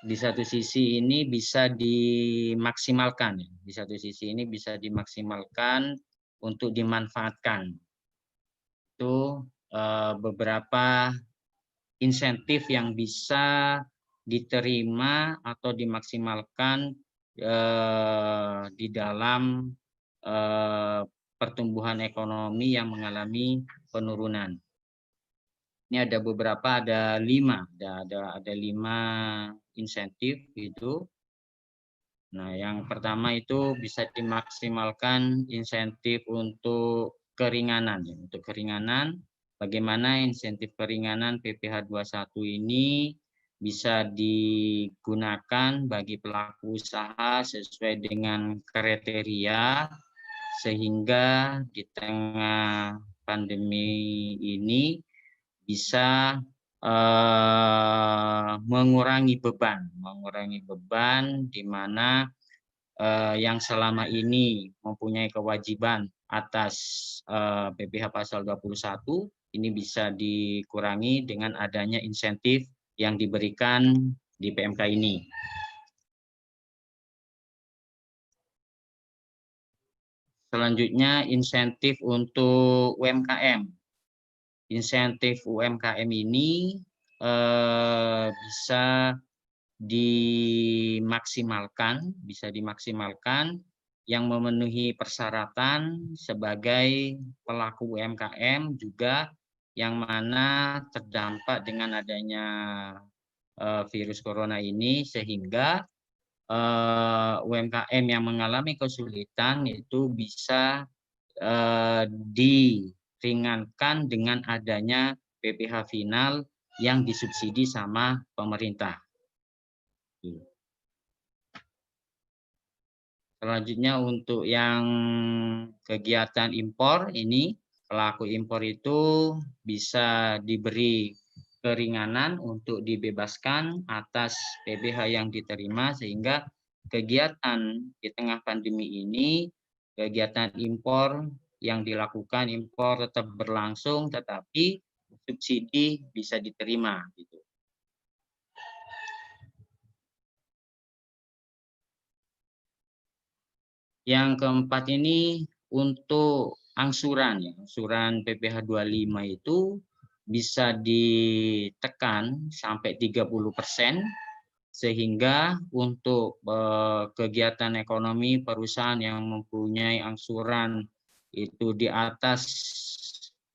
Speaker 5: Di satu sisi ini bisa dimaksimalkan, di satu sisi ini bisa dimaksimalkan untuk dimanfaatkan. Itu beberapa insentif yang bisa diterima atau dimaksimalkan di dalam pertumbuhan ekonomi yang mengalami penurunan. Ini ada beberapa, ada 5 insentif itu. Nah, yang pertama itu bisa dimaksimalkan insentif untuk keringanan. Untuk keringanan, bagaimana insentif keringanan PPh 21 ini bisa digunakan bagi pelaku usaha sesuai dengan kriteria, sehingga di tengah pandemi ini bisa mengurangi beban di mana yang selama ini mempunyai kewajiban atas PPh pasal 21 ini bisa dikurangi dengan adanya insentif yang diberikan di PMK ini. Selanjutnya insentif untuk UMKM. Insentif UMKM ini bisa dimaksimalkan yang memenuhi persyaratan sebagai pelaku UMKM juga yang mana terdampak dengan adanya virus corona ini, sehingga UMKM yang mengalami kesulitan itu bisa diringankan dengan adanya PPh final yang disubsidi sama pemerintah. Selanjutnya untuk yang kegiatan impor ini, pelaku impor itu bisa diberi keringanan untuk dibebaskan atas PPh yang diterima, sehingga kegiatan di tengah pandemi ini, kegiatan impor yang dilakukan impor tetap berlangsung, tetapi subsidi bisa diterima gitu. Yang keempat ini untuk angsuran ya. Angsuran PPh 25 itu bisa ditekan sampai 30%, sehingga untuk kegiatan ekonomi perusahaan yang mempunyai angsuran itu di atas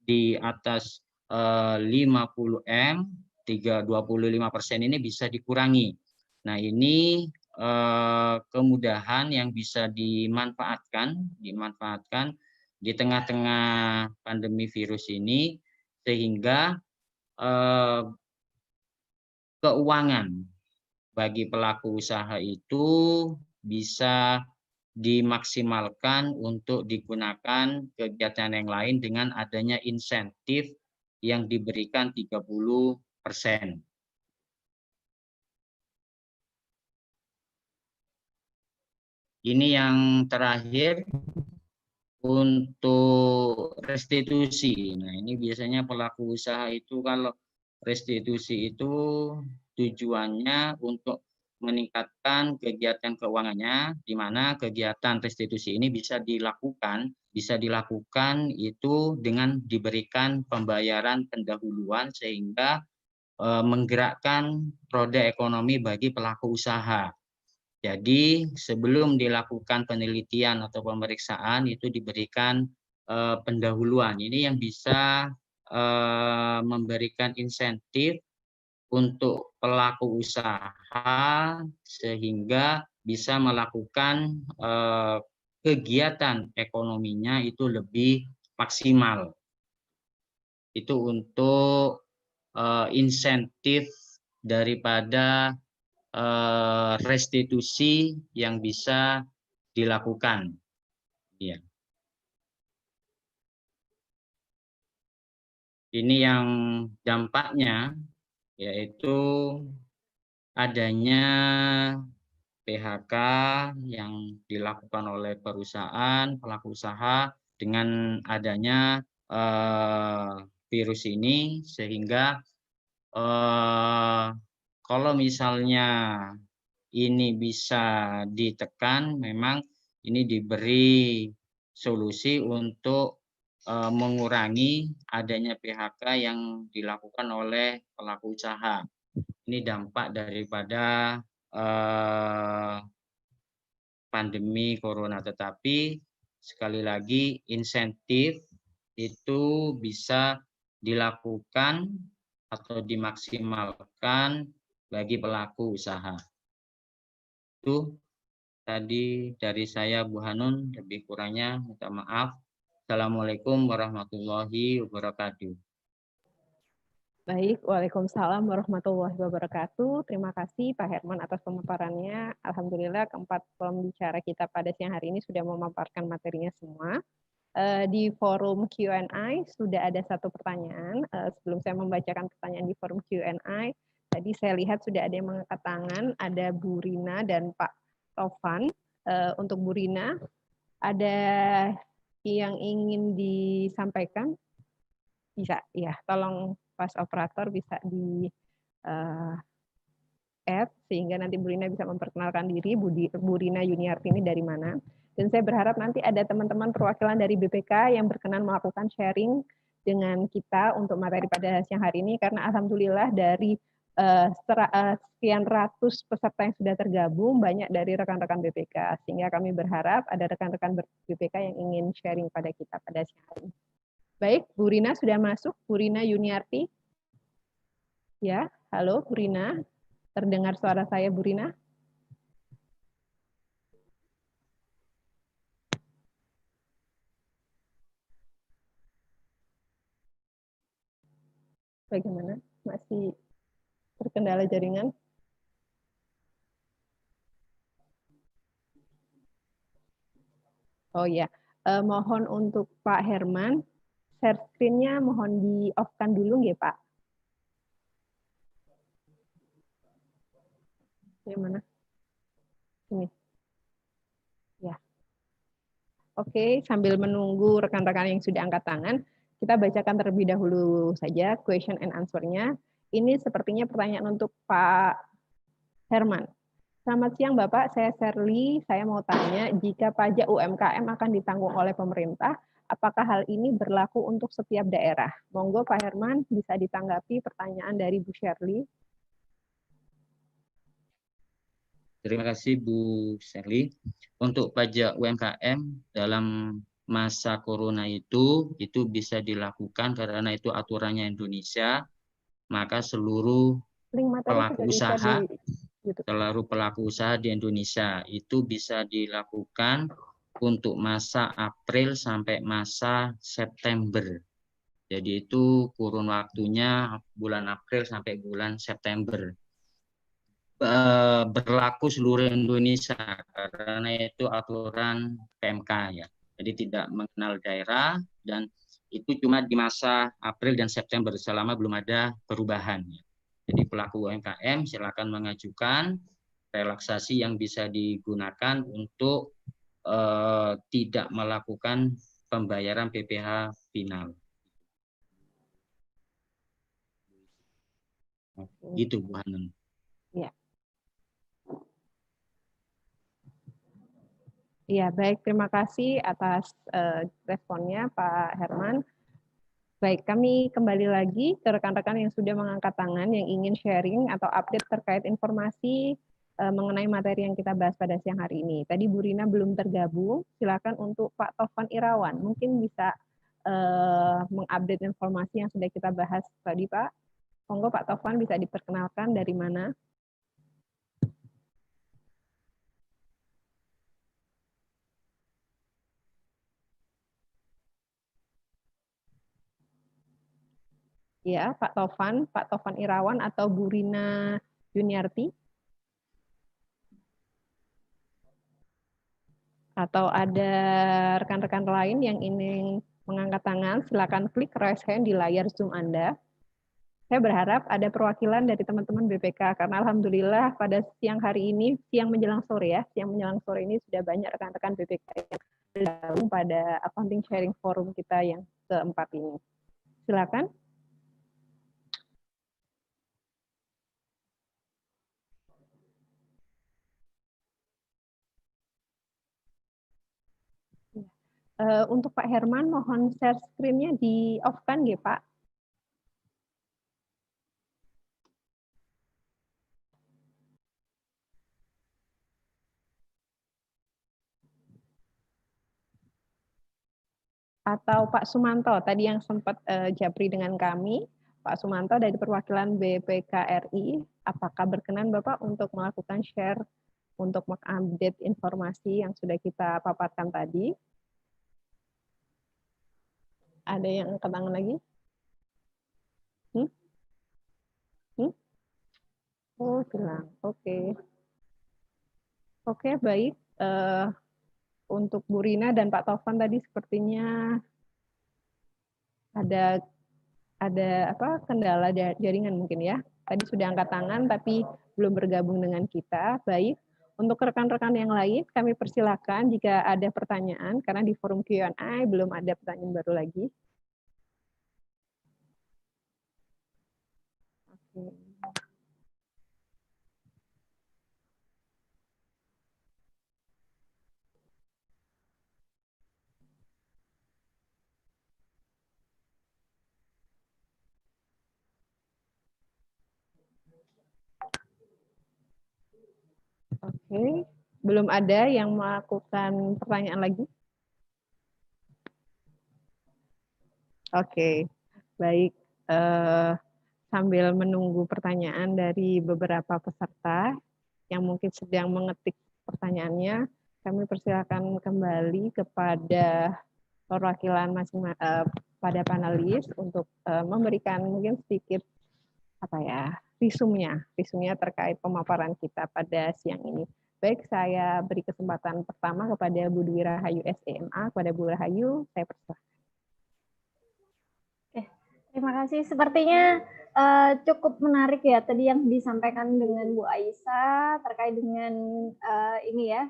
Speaker 5: 50M, 25% ini bisa dikurangi. Nah, ini kemudahan yang bisa dimanfaatkan di tengah-tengah pandemi virus ini, sehingga keuangan bagi pelaku usaha itu bisa dimaksimalkan untuk digunakan kegiatan yang lain dengan adanya insentif yang diberikan 30%. Ini yang terakhir untuk restitusi. Nah, ini biasanya pelaku usaha itu kalau restitusi itu tujuannya untuk meningkatkan kegiatan keuangannya, di mana kegiatan restitusi ini bisa dilakukan itu dengan diberikan pembayaran pendahuluan, sehingga menggerakkan roda ekonomi bagi pelaku usaha. Jadi sebelum dilakukan penelitian atau pemeriksaan itu diberikan pendahuluan. Ini yang bisa memberikan insentif untuk pelaku usaha sehingga bisa melakukan kegiatan ekonominya itu lebih maksimal. Itu untuk insentif daripada restitusi yang bisa dilakukan. Ya. Ini yang dampaknya yaitu adanya PHK yang dilakukan oleh perusahaan, pelaku usaha dengan adanya virus ini, sehingga kalau misalnya ini bisa ditekan, memang ini diberi solusi untuk mengurangi adanya PHK yang dilakukan oleh pelaku usaha. Ini dampak daripada pandemi corona, tetapi sekali lagi insentif itu bisa dilakukan atau dimaksimalkan bagi pelaku usaha. Itu tadi dari saya, Bu Hanun, lebih kurangnya minta maaf. Assalamualaikum warahmatullahi wabarakatuh.
Speaker 1: Baik, Waalaikumsalam warahmatullahi wabarakatuh. Terima kasih Pak Herman atas pemaparannya. Alhamdulillah keempat pembicara kita pada siang hari ini sudah memaparkan materinya semua. Di forum Q&A sudah ada satu pertanyaan. Sebelum saya membacakan pertanyaan di forum Q&A, tadi saya lihat sudah ada yang mengangkat tangan, ada Bu Rina dan Pak Taufan. Untuk Bu Rina, ada yang ingin disampaikan? Bisa, ya. Tolong pas operator bisa di add sehingga nanti Bu Rina bisa memperkenalkan diri. Bu Rina Yuniarti ini dari mana? Dan saya berharap nanti ada teman-teman perwakilan dari BPK yang berkenan melakukan sharing dengan kita untuk materi pada siang hari ini, karena alhamdulillah dari sekian ratus peserta yang sudah tergabung, banyak dari rekan-rekan BPK, sehingga kami berharap ada rekan-rekan BPK yang ingin sharing pada kita pada siang hari ini. Baik, Bu Rina sudah masuk. Bu Rina Yuniarti. Ya, halo Bu Rina. Terdengar suara saya, Bu Rina? Bagaimana? Masih terkendala jaringan? Oh ya, mohon untuk Pak Herman, share screen-nya mohon di-off-kan dulu nggih, Pak. Yang mana? Ini. Ya. Oke, sambil menunggu rekan-rekan yang sudah angkat tangan, kita bacakan terlebih dahulu saja question and answer-nya. Ini sepertinya pertanyaan untuk Pak Herman. Selamat siang Bapak, saya Sherly. Saya mau tanya, jika pajak UMKM akan ditanggung oleh pemerintah, apakah hal ini berlaku untuk setiap daerah? Monggo Pak Herman bisa ditanggapi pertanyaan dari Bu Sherly.
Speaker 5: Terima kasih Bu Sherly. Untuk pajak UMKM dalam masa corona itu bisa dilakukan karena itu aturannya Indonesia, maka seluruh pelaku usaha di Indonesia itu bisa dilakukan untuk masa April sampai masa September. Jadi itu kurun waktunya bulan April sampai bulan September. Berlaku seluruh Indonesia karena itu aturan PMK ya. Jadi tidak mengenal daerah dan itu cuma di masa April dan September selama belum ada perubahan. Jadi pelaku UMKM silakan mengajukan relaksasi yang bisa digunakan untuk tidak melakukan pembayaran PPh final. Gitu Bu Hanun.
Speaker 1: Ya. Iya, baik. Terima kasih atas responnya Pak Herman. Baik, kami kembali lagi ke rekan-rekan yang sudah mengangkat tangan, yang ingin sharing atau update terkait informasi mengenai materi yang kita bahas pada siang hari ini. Tadi Bu Rina belum tergabung, silakan untuk Pak Taufan Irawan. Mungkin bisa mengupdate informasi yang sudah kita bahas tadi, Pak. Monggo Pak Taufan bisa diperkenalkan dari mana? Ya, Pak Taufan Irawan atau Bu Rina Juniarti? Atau ada rekan-rekan lain yang ingin mengangkat tangan, silakan klik raise hand di layar Zoom Anda. Saya berharap ada perwakilan dari teman-teman BPK, karena alhamdulillah pada siang hari ini, siang menjelang sore ini sudah banyak rekan-rekan BPK yang bergabung pada accounting sharing forum kita yang keempat ini. Silakan. Untuk Pak Herman, mohon share screen-nya di off-kan ya, Pak. Atau Pak Sumanto, tadi yang sempat japri dengan kami, Pak Sumanto dari perwakilan BPKRI, apakah berkenan Bapak untuk melakukan share untuk mengupdate informasi yang sudah kita paparkan tadi? Ada yang angkat tangan lagi? Oh, hilang. Oke. Oke, baik. Untuk Bu Rina dan Pak Taufan tadi sepertinya ada kendala jaringan mungkin ya. Tadi sudah angkat tangan tapi belum bergabung dengan kita. Baik. Untuk rekan-rekan yang lain, kami persilakan jika ada pertanyaan, karena di forum Q&A belum ada pertanyaan baru lagi. Oke. Oke, belum ada yang melakukan pertanyaan lagi? Oke, baik. Sambil menunggu pertanyaan dari beberapa peserta yang mungkin sedang mengetik pertanyaannya, kami persilakan kembali kepada perwakilan pada panelis untuk memberikan mungkin sedikit visumnya terkait pemaparan kita pada siang ini. Baik, saya beri kesempatan pertama kepada Bu Dwi Rahayu SEMA. Kepada Bu Rahayu, saya persilakan.
Speaker 2: Terima kasih. Sepertinya cukup menarik ya tadi yang disampaikan dengan Bu Aisyah terkait dengan ini ya,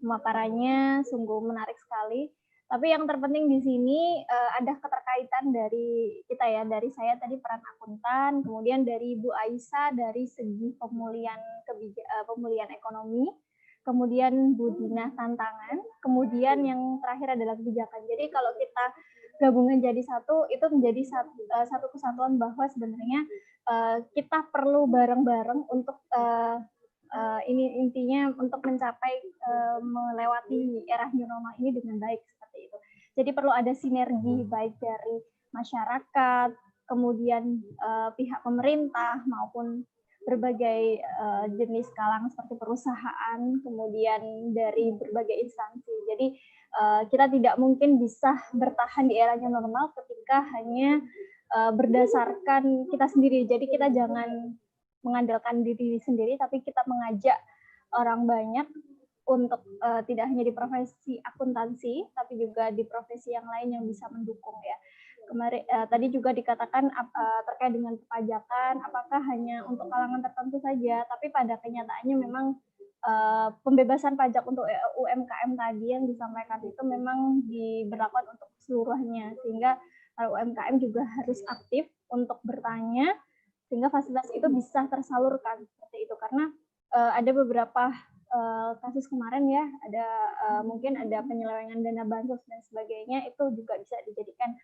Speaker 2: pemaparannya sungguh menarik sekali. Tapi yang terpenting di sini ada keterkaitan dari kita ya, dari saya tadi peran akuntan, kemudian dari Bu Aisyah dari segi pemulihan ekonomi, kemudian Bu Dina tantangan, kemudian yang terakhir adalah kebijakan. Jadi kalau kita gabungan jadi satu, itu menjadi satu kesatuan bahwa sebenarnya kita perlu bareng-bareng untuk ini intinya untuk mencapai melewati era new normal ini dengan baik seperti itu. Jadi perlu ada sinergi baik dari masyarakat, kemudian pihak pemerintah maupun berbagai jenis kalangan seperti perusahaan, kemudian dari berbagai instansi. Jadi kita tidak mungkin bisa bertahan di era new normal ketika hanya berdasarkan kita sendiri. Jadi kita jangan mengandalkan diri sendiri, tapi kita mengajak orang banyak untuk tidak hanya di profesi akuntansi, tapi juga di profesi yang lain yang bisa mendukung ya. Kemarin tadi juga dikatakan terkait dengan perpajakan, apakah hanya untuk kalangan tertentu saja, tapi pada kenyataannya memang pembebasan pajak untuk UMKM tadi yang disampaikan itu memang diberlakukan untuk seluruhnya, sehingga UMKM juga harus aktif untuk bertanya sehingga fasilitas itu bisa tersalurkan seperti itu. Karena ada beberapa kasus kemarin ya, ada mungkin ada penyelewengan dana bansos dan sebagainya, itu juga bisa dijadikan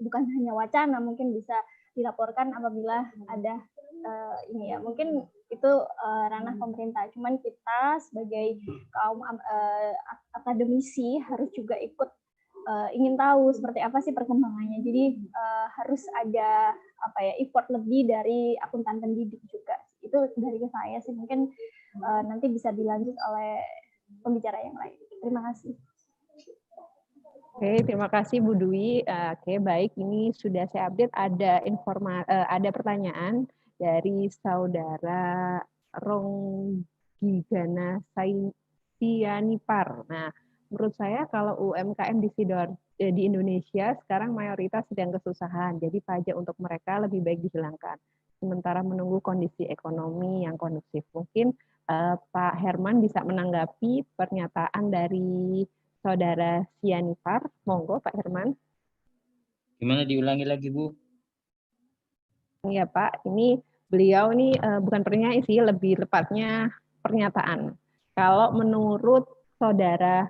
Speaker 2: bukan hanya wacana, mungkin bisa dilaporkan apabila ada ini ya, mungkin itu ranah pemerintah. Cuman kita sebagai kaum akademisi harus juga ikut ingin tahu seperti apa sih perkembangannya. Jadi harus ada effort lebih dari akuntan pendidik juga. Itu dari saya sih, mungkin nanti bisa dilanjut oleh pembicara yang lain. Terima kasih.
Speaker 1: Oke, terima kasih Bu Dwi. Oke, baik. Ini sudah saya update. Ada pertanyaan dari saudara Ronggigana Sianipar. Nah, menurut saya kalau UMKM di Indonesia sekarang mayoritas sedang kesusahan, jadi pajak untuk mereka lebih baik dihilangkan. Sementara menunggu kondisi ekonomi yang kondusif. Mungkin Pak Herman bisa menanggapi pernyataan dari Saudara Sianipar. Monggo Pak Herman.
Speaker 5: Gimana, diulangi lagi Bu?
Speaker 1: Iya Pak, ini beliau ini bukan pernyataan sih, lebih tepatnya pernyataan. Kalau menurut Saudara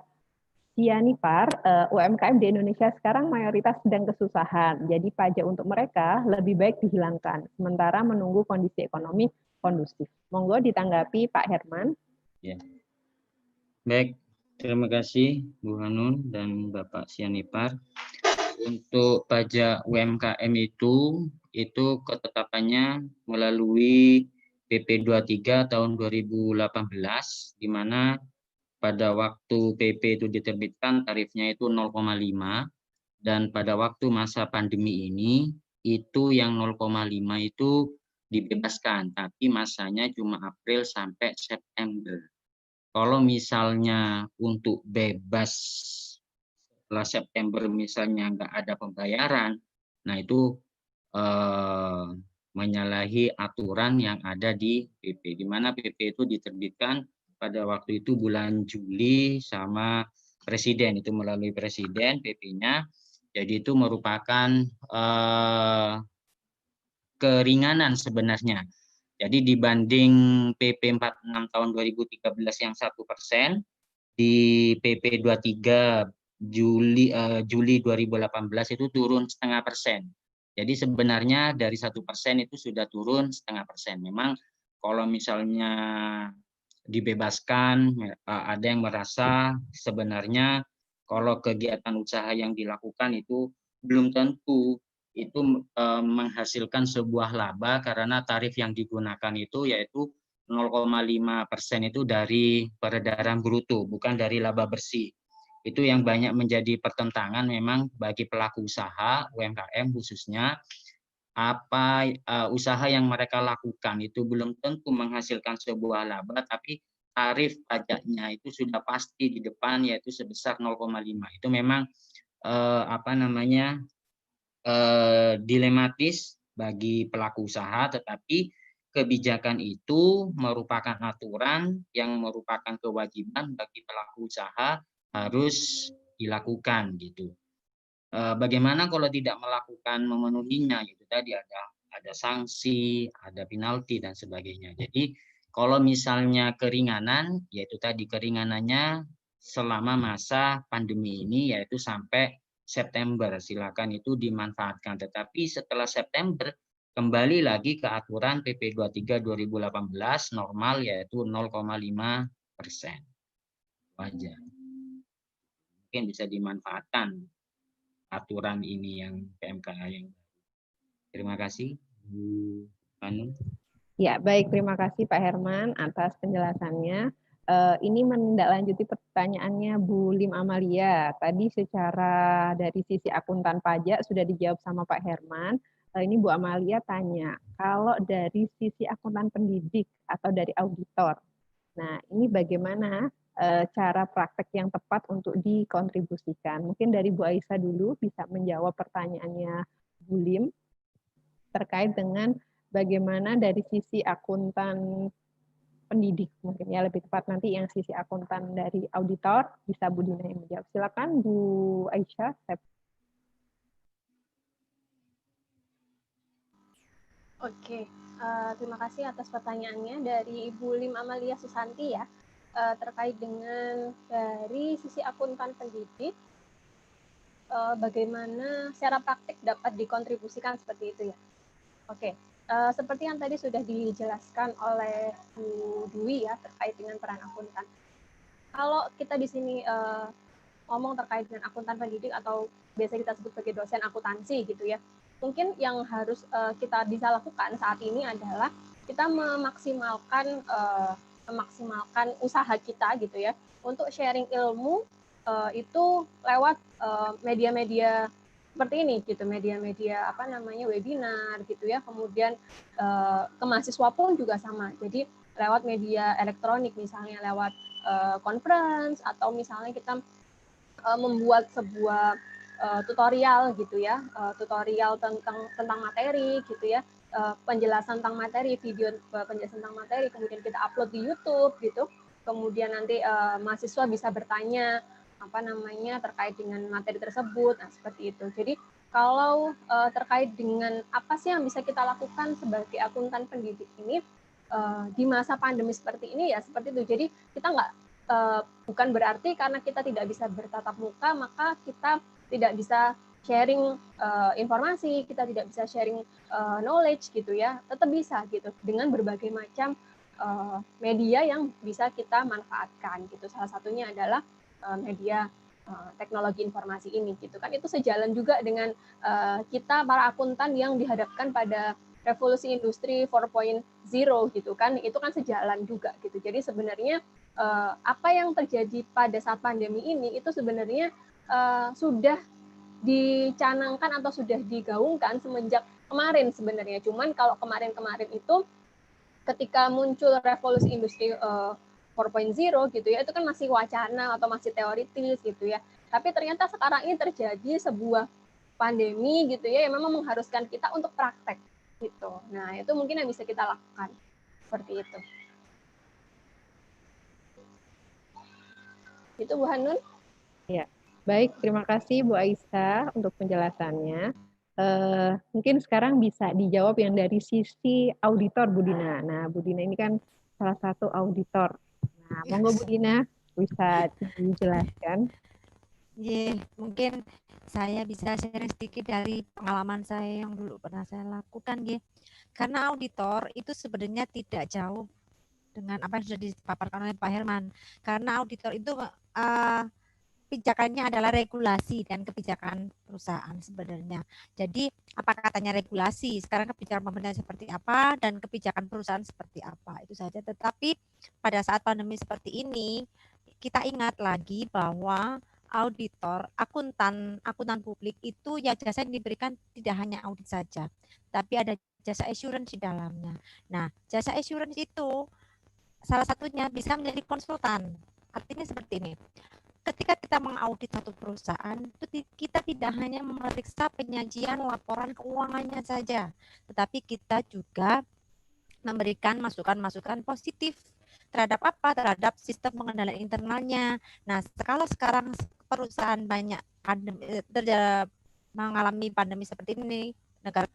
Speaker 1: Sianipar, UMKM di Indonesia sekarang mayoritas sedang kesusahan, jadi pajak untuk mereka lebih baik dihilangkan, sementara menunggu kondisi ekonomi kondusif. Monggo ditanggapi Pak Herman.
Speaker 5: Ya. Baik, terima kasih Bu Hanun dan Bapak Sianipar. Untuk pajak UMKM itu ketetapannya melalui PP 23 tahun 2018, di mana pada waktu PP itu diterbitkan tarifnya itu 0,5, dan pada waktu masa pandemi ini itu yang 0,5 itu dibebaskan, tapi masanya cuma April sampai September. Kalau misalnya untuk bebas setelah September misalnya nggak ada pembayaran, nah itu menyalahi aturan yang ada di PP, di mana PP itu diterbitkan pada waktu itu bulan Juli sama Presiden, itu melalui Presiden PP-nya. Jadi itu merupakan keringanan sebenarnya. Jadi dibanding PP 46 tahun 2013 yang 1%, di PP 23 Juli 2018 itu turun 0,5%. Jadi sebenarnya dari 1% itu sudah turun 0,5%. Memang kalau misalnya dibebaskan, ada yang merasa sebenarnya kalau kegiatan usaha yang dilakukan itu belum tentu itu menghasilkan sebuah laba, karena tarif yang digunakan itu yaitu 0,5% itu dari peredaran bruto, bukan dari laba bersih. Itu yang banyak menjadi pertentangan memang bagi pelaku usaha UMKM khususnya. Usaha yang mereka lakukan itu belum tentu menghasilkan sebuah laba, tapi tarif pajaknya itu sudah pasti di depan, yaitu sebesar 0,5. Itu memang dilematis bagi pelaku usaha, tetapi kebijakan itu merupakan aturan yang merupakan kewajiban bagi pelaku usaha harus dilakukan gitu. Bagaimana kalau tidak melakukan memenuhinya, itu tadi ada sanksi, ada penalti dan sebagainya. Jadi kalau misalnya keringanan, yaitu tadi keringanannya selama masa pandemi ini, yaitu sampai September, silakan itu dimanfaatkan. Tetapi setelah September kembali lagi ke aturan PP 23 2018 normal, yaitu 0,5%. Wajar. Mungkin bisa dimanfaatkan aturan ini yang PMK yang. Terima kasih Bu Anu.
Speaker 1: Ya, baik. Terima kasih Pak Herman atas penjelasannya. Ini menindaklanjuti pertanyaannya Bu Lim Amalia. Tadi secara dari sisi akuntan pajak sudah dijawab sama Pak Herman. Ini Bu Amalia tanya, kalau dari sisi akuntan pendidik atau dari auditor, nah ini bagaimana cara praktek yang tepat untuk dikontribusikan? Mungkin dari Bu Aisyah dulu bisa menjawab pertanyaannya Bu Lim terkait dengan bagaimana dari sisi akuntan pendidik, mungkin ya lebih tepat nanti yang sisi akuntan dari auditor bisa Bu Dina yang menjawab. Silakan Bu Aisyah.
Speaker 3: Oke, terima kasih atas pertanyaannya dari Ibu Lim Amalia Susanti ya, terkait dengan dari sisi akuntan pendidik, bagaimana secara praktik dapat dikontribusikan seperti itu ya. Oke, seperti yang tadi sudah dijelaskan oleh Bu Dwi ya terkait dengan peran akuntan. kalau kita di sini ngomong terkait dengan akuntan pendidik atau biasa kita sebut sebagai dosen akuntansi gitu ya, mungkin yang harus kita bisa lakukan saat ini adalah kita memaksimalkan usaha kita gitu ya untuk sharing ilmu itu lewat media-media seperti ini gitu, media-media apa namanya webinar gitu ya, kemudian ke mahasiswa pun juga sama, jadi lewat media elektronik misalnya lewat conference atau misalnya kita membuat sebuah tutorial gitu ya, tutorial tentang materi gitu ya, penjelasan tentang materi, video penjelasan tentang materi, kemudian kita upload di YouTube gitu, kemudian nanti mahasiswa bisa bertanya apa namanya terkait dengan materi tersebut, nah seperti itu. Jadi kalau terkait dengan apa sih yang bisa kita lakukan sebagai akuntan pendidik ini di masa pandemi seperti ini ya seperti itu. Jadi kita nggak bukan berarti karena kita tidak bisa bertatap muka maka kita tidak bisa sharing informasi, kita tidak bisa sharing knowledge gitu ya, tetap bisa gitu dengan berbagai macam media yang bisa kita manfaatkan gitu. Salah satunya adalah media teknologi informasi ini gitu kan. Itu sejalan juga dengan kita para akuntan yang dihadapkan pada revolusi industri 4.0 gitu kan. Itu kan sejalan juga gitu. Jadi sebenarnya apa yang terjadi pada saat pandemi ini itu sebenarnya sudah dicanangkan atau sudah digaungkan semenjak kemarin sebenarnya. Cuman kalau kemarin-kemarin itu ketika muncul revolusi industri 4.0 gitu ya, itu kan masih wacana atau masih teoritis gitu ya. Tapi ternyata sekarang ini terjadi sebuah pandemi gitu ya yang memang mengharuskan kita untuk praktek gitu. Nah, itu mungkin yang bisa kita lakukan. Seperti itu. Itu Bu Hanun.
Speaker 1: Ya, baik. Terima kasih Bu Aisyah untuk penjelasannya. Mungkin sekarang bisa dijawab yang dari sisi auditor Bu Dina. Nah, Bu Dina ini kan salah satu auditor. Nah, monggo Bu Dina bisa dijelaskan.
Speaker 4: Mungkin saya bisa share sedikit dari pengalaman saya yang dulu pernah saya lakukan, karena auditor itu sebenarnya tidak jauh dengan apa yang sudah dipaparkan oleh Pak Herman. Karena auditor itu kebijakannya adalah regulasi dan kebijakan perusahaan sebenarnya. Jadi apa katanya regulasi, sekarang kebijakan pemerintah seperti apa dan kebijakan perusahaan seperti apa, itu saja. Tetapi pada saat pandemi seperti ini, kita ingat lagi bahwa auditor, akuntan publik itu ya jasa yang diberikan tidak hanya audit saja, tapi ada jasa assurance di dalamnya. Nah, jasa assurance itu salah satunya bisa menjadi konsultan. Artinya seperti ini, ketika kita mengaudit satu perusahaan, itu kita tidak hanya memeriksa penyajian laporan keuangannya saja, tetapi kita juga memberikan masukan-masukan positif terhadap apa? Terhadap sistem pengendalian internalnya. Nah, kalau sekarang perusahaan banyak mengalami pandemi seperti ini, negara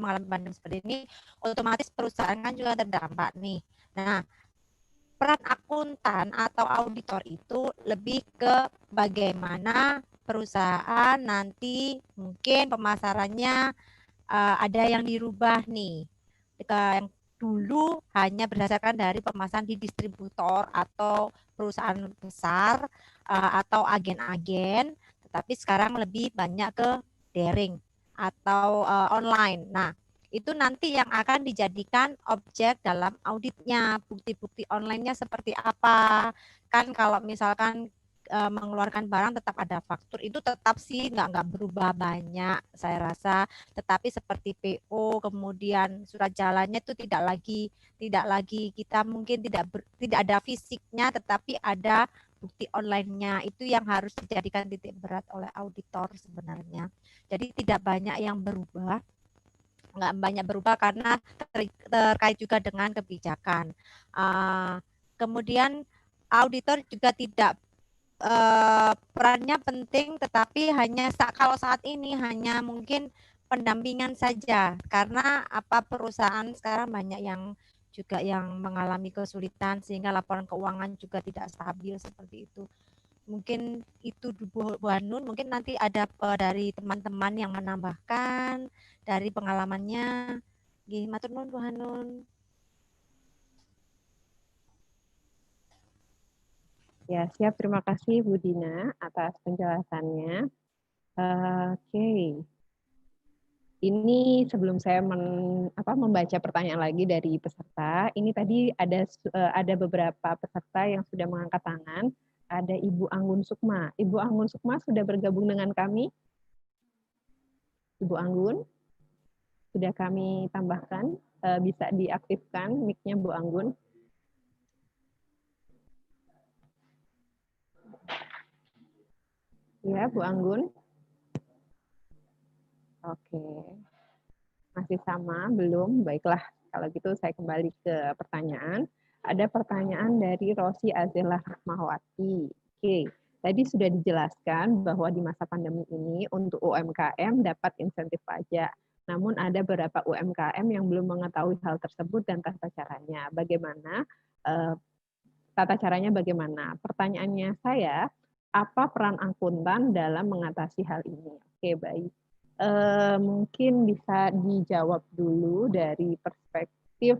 Speaker 4: mengalami pandemi seperti ini, otomatis perusahaan kan juga terdampak nih. Nah, peran akuntan atau auditor itu lebih ke bagaimana perusahaan nanti mungkin pemasarannya ada yang dirubah nih. Yang dulu hanya berdasarkan dari pemasaran di distributor atau perusahaan besar atau agen-agen, tetapi sekarang lebih banyak ke daring atau online. Nah, itu nanti yang akan dijadikan objek dalam auditnya, bukti-bukti online-nya seperti apa. Kan kalau misalkan mengeluarkan barang tetap ada faktur, itu tetap sih nggak berubah banyak saya rasa, tetapi seperti PO kemudian surat jalannya itu tidak lagi kita mungkin tidak ada fisiknya, tetapi ada bukti online-nya, itu yang harus dijadikan titik berat oleh auditor sebenarnya. Jadi tidak banyak yang berubah, nggak banyak berubah karena terkait juga dengan kebijakan. Kemudian auditor juga tidak perannya penting, tetapi hanya kalau saat ini hanya mungkin pendampingan saja, karena apa perusahaan sekarang banyak yang juga yang mengalami kesulitan sehingga laporan keuangan juga tidak stabil seperti itu. Mungkin itu Bu Hanun, mungkin nanti ada dari teman-teman yang menambahkan dari pengalamannya. Nggih, matur nuwun Bu Hanun.
Speaker 1: Ya, siap. Terima kasih Bu Dina atas penjelasannya. Oke. Ini sebelum saya membaca pertanyaan lagi dari peserta, ini tadi ada beberapa peserta yang sudah mengangkat tangan. Ada Ibu Anggun Sukma. Ibu Anggun Sukma sudah bergabung dengan kami. Ibu Anggun, sudah kami tambahkan. Bisa diaktifkan mic-nya Bu Anggun. Ya, Bu Anggun. Oke. Masih sama? Belum? Baiklah, kalau gitu saya kembali ke pertanyaan. Ada pertanyaan dari Rosi Azela Rahmawati. Oke, tadi sudah dijelaskan bahwa di masa pandemi ini untuk UMKM dapat insentif pajak. Namun ada beberapa UMKM yang belum mengetahui hal tersebut dan tata caranya. Bagaimana? Tata caranya bagaimana? Pertanyaannya saya, apa peran akuntan dalam mengatasi hal ini? Oke, baik. Mungkin bisa dijawab dulu dari perspektif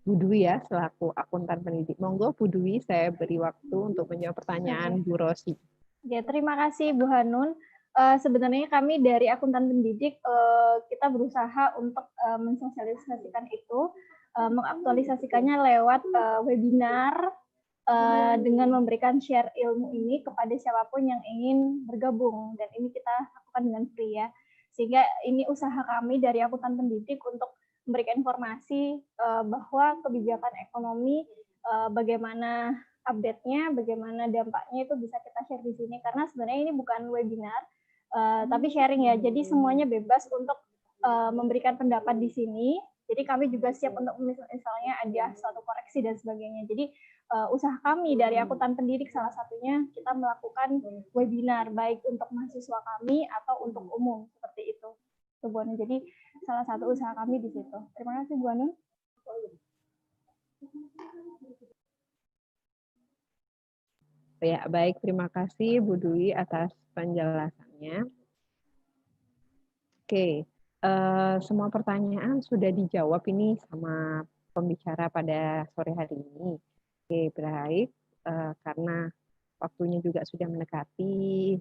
Speaker 1: Bu Dwi ya, selaku akuntan pendidik. Monggo Bu Dwi, saya beri waktu untuk menjawab pertanyaan Bu Rosi.
Speaker 2: Ya, terima kasih Bu Hanun. Sebenarnya kami dari akuntan pendidik, kita berusaha untuk mensosialisasikan itu, mengaktualisasikannya lewat webinar, dengan memberikan share ilmu ini kepada siapapun yang ingin bergabung, dan ini kita lakukan dengan free ya. Sehingga ini usaha kami dari akuntan pendidik untuk memberikan informasi bahwa kebijakan ekonomi bagaimana update-nya, bagaimana dampaknya itu bisa kita share di sini, karena sebenarnya ini bukan webinar tapi sharing ya. Jadi semuanya bebas untuk memberikan pendapat di sini. Jadi kami juga siap untuk misalnya ada suatu koreksi dan sebagainya. Jadi usaha kami dari akuntan pendidik salah satunya kita melakukan webinar baik untuk mahasiswa kami atau untuk umum seperti itu. Bu Hanun. Jadi salah satu usaha kami di situ. Terima kasih Bu Hanun.
Speaker 1: Ya, baik. Terima kasih Bu Dwi atas penjelasannya. Oke, semua pertanyaan sudah dijawab ini sama pembicara pada sore hari ini. Oke, baik. Karena waktunya juga sudah mendekati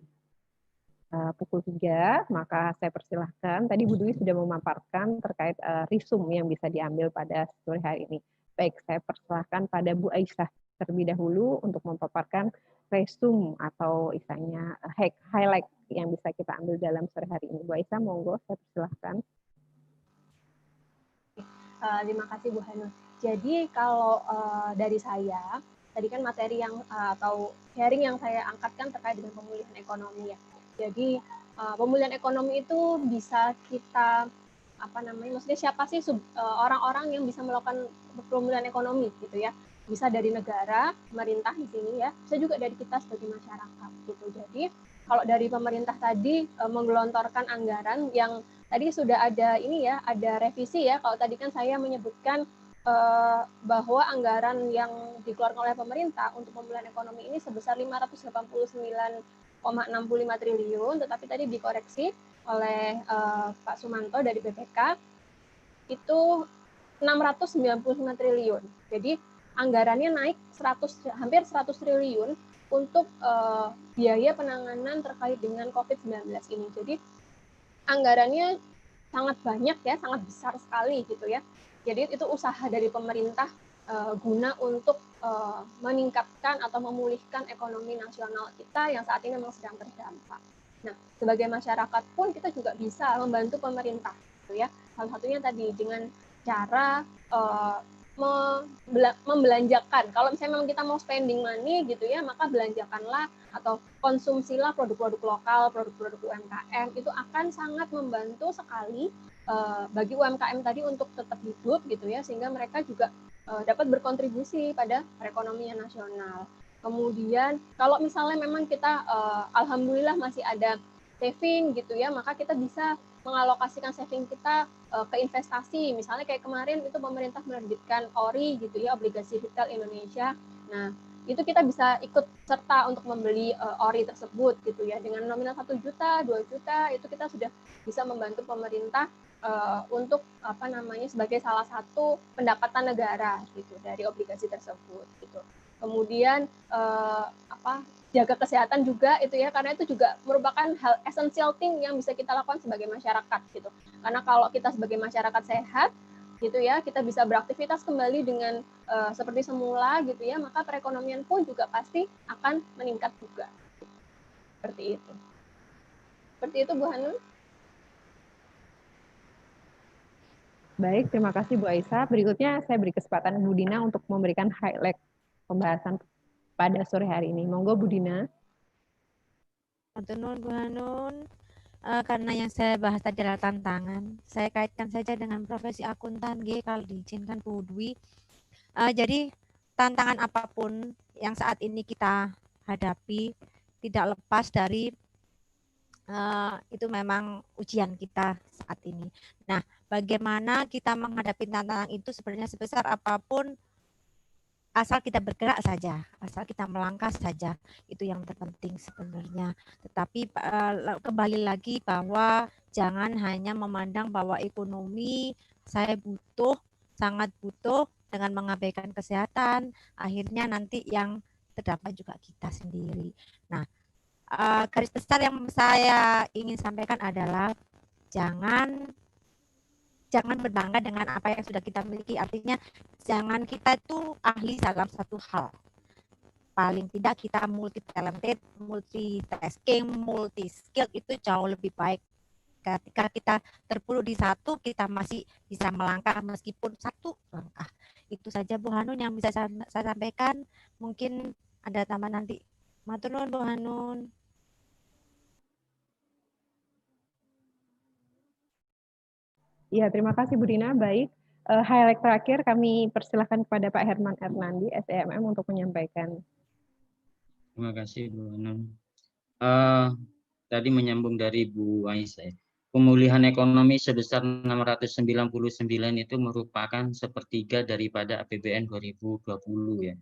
Speaker 1: pukul 3, maka saya persilahkan. Tadi Bu Dwi sudah memaparkan terkait risum yang bisa diambil pada sore hari ini. Baik, saya persilahkan pada Bu Aisyah terlebih dahulu untuk memaparkan resum atau istilahnya highlight yang bisa kita ambil dalam sore hari ini. Bu Aisyah, monggo, saya persilahkan.
Speaker 3: Terima kasih Bu Hanun. Jadi kalau dari saya, tadi kan materi yang atau sharing yang saya angkatkan terkait dengan pemulihan ekonomi ya. Jadi pemulihan ekonomi itu bisa kita maksudnya siapa sih orang-orang yang bisa melakukan pemulihan ekonomi gitu ya? Bisa dari negara, pemerintah di sini ya, bisa juga dari kita sebagai masyarakat gitu. Jadi kalau dari pemerintah tadi menggelontorkan anggaran yang tadi sudah ada ini ya, ada revisi ya. Kalau tadi kan saya menyebutkan bahwa anggaran yang dikeluarkan oleh pemerintah untuk pemulihan ekonomi ini sebesar 589,65 triliun, tetapi tadi dikoreksi oleh Pak Sumanto dari BPK itu 695 triliun. Jadi anggarannya naik hampir 100 triliun untuk biaya penanganan terkait dengan COVID-19 ini. Jadi anggarannya sangat banyak ya, sangat besar sekali gitu ya. Jadi itu usaha dari pemerintah guna untuk meningkatkan atau memulihkan ekonomi nasional kita yang saat ini memang sedang terdampak. Nah, sebagai masyarakat pun kita juga bisa membantu pemerintah gitu ya. Salah satunya tadi dengan cara membelanjakan. Kalau misalnya memang kita mau spending money gitu ya, maka belanjakanlah atau konsumsilah produk-produk lokal, produk-produk UMKM. Itu akan sangat membantu sekali bagi UMKM tadi untuk tetap hidup gitu ya, sehingga mereka juga dapat berkontribusi pada perekonomian nasional. Kemudian kalau misalnya memang kita alhamdulillah masih ada saving gitu ya, maka kita bisa mengalokasikan saving kita ke investasi. Misalnya kayak kemarin itu pemerintah menerbitkan ORI gitu ya, obligasi retail Indonesia. Nah, itu kita bisa ikut serta untuk membeli ORI tersebut gitu ya. Dengan nominal 1 juta, 2 juta itu kita sudah bisa membantu pemerintah untuk sebagai salah satu pendapatan negara gitu dari obligasi tersebut gitu. kemudian jaga kesehatan juga itu ya, karena itu juga merupakan hal essential thing yang bisa kita lakukan sebagai masyarakat gitu. Karena kalau kita sebagai masyarakat sehat gitu ya, kita bisa beraktivitas kembali dengan seperti semula gitu ya, maka perekonomian pun juga pasti akan meningkat juga. Seperti itu. Seperti itu Bu Hanun.
Speaker 1: Baik, terima kasih Bu Aisyah. Berikutnya saya beri kesempatan Bu Dina untuk memberikan highlight pembahasan pada sore hari ini. Monggo Bu Dina.
Speaker 4: Bu Hanun, karena yang saya bahas tadi adalah tantangan, saya kaitkan saja dengan profesi akuntan kalau diizinkan Bu Dwi. Jadi tantangan apapun yang saat ini kita hadapi tidak lepas dari itu memang ujian kita saat ini. Nah, bagaimana kita menghadapi tantangan itu sebenarnya sebesar apapun, asal kita bergerak saja, asal kita melangkah saja, itu yang terpenting sebenarnya. Tetapi kembali lagi bahwa jangan hanya memandang bahwa ekonomi saya butuh, sangat butuh, dengan mengabaikan kesehatan, akhirnya nanti yang terdapat juga kita sendiri. Nah, garis besar yang saya ingin sampaikan adalah jangan berbangga dengan apa yang sudah kita miliki. Artinya jangan kita itu ahli dalam satu hal. Paling tidak kita multi talented, multitasking, multi skill itu jauh lebih baik. Ketika kita terpuruk di satu, kita masih bisa melangkah meskipun satu langkah. Itu saja Bu Hanun yang bisa saya sampaikan. Mungkin ada tambahan nanti. Matur nuwun Bu Hanun.
Speaker 1: Ya, terima kasih Bu Dina. Baik, highlight terakhir kami persilahkan kepada Pak Herman Ernandi, SEMM, untuk menyampaikan.
Speaker 5: Terima kasih Bu Hanun. Tadi menyambung dari Bu Aisyah. Pemulihan ekonomi sebesar 699 itu merupakan sepertiga daripada APBN 2020 ya.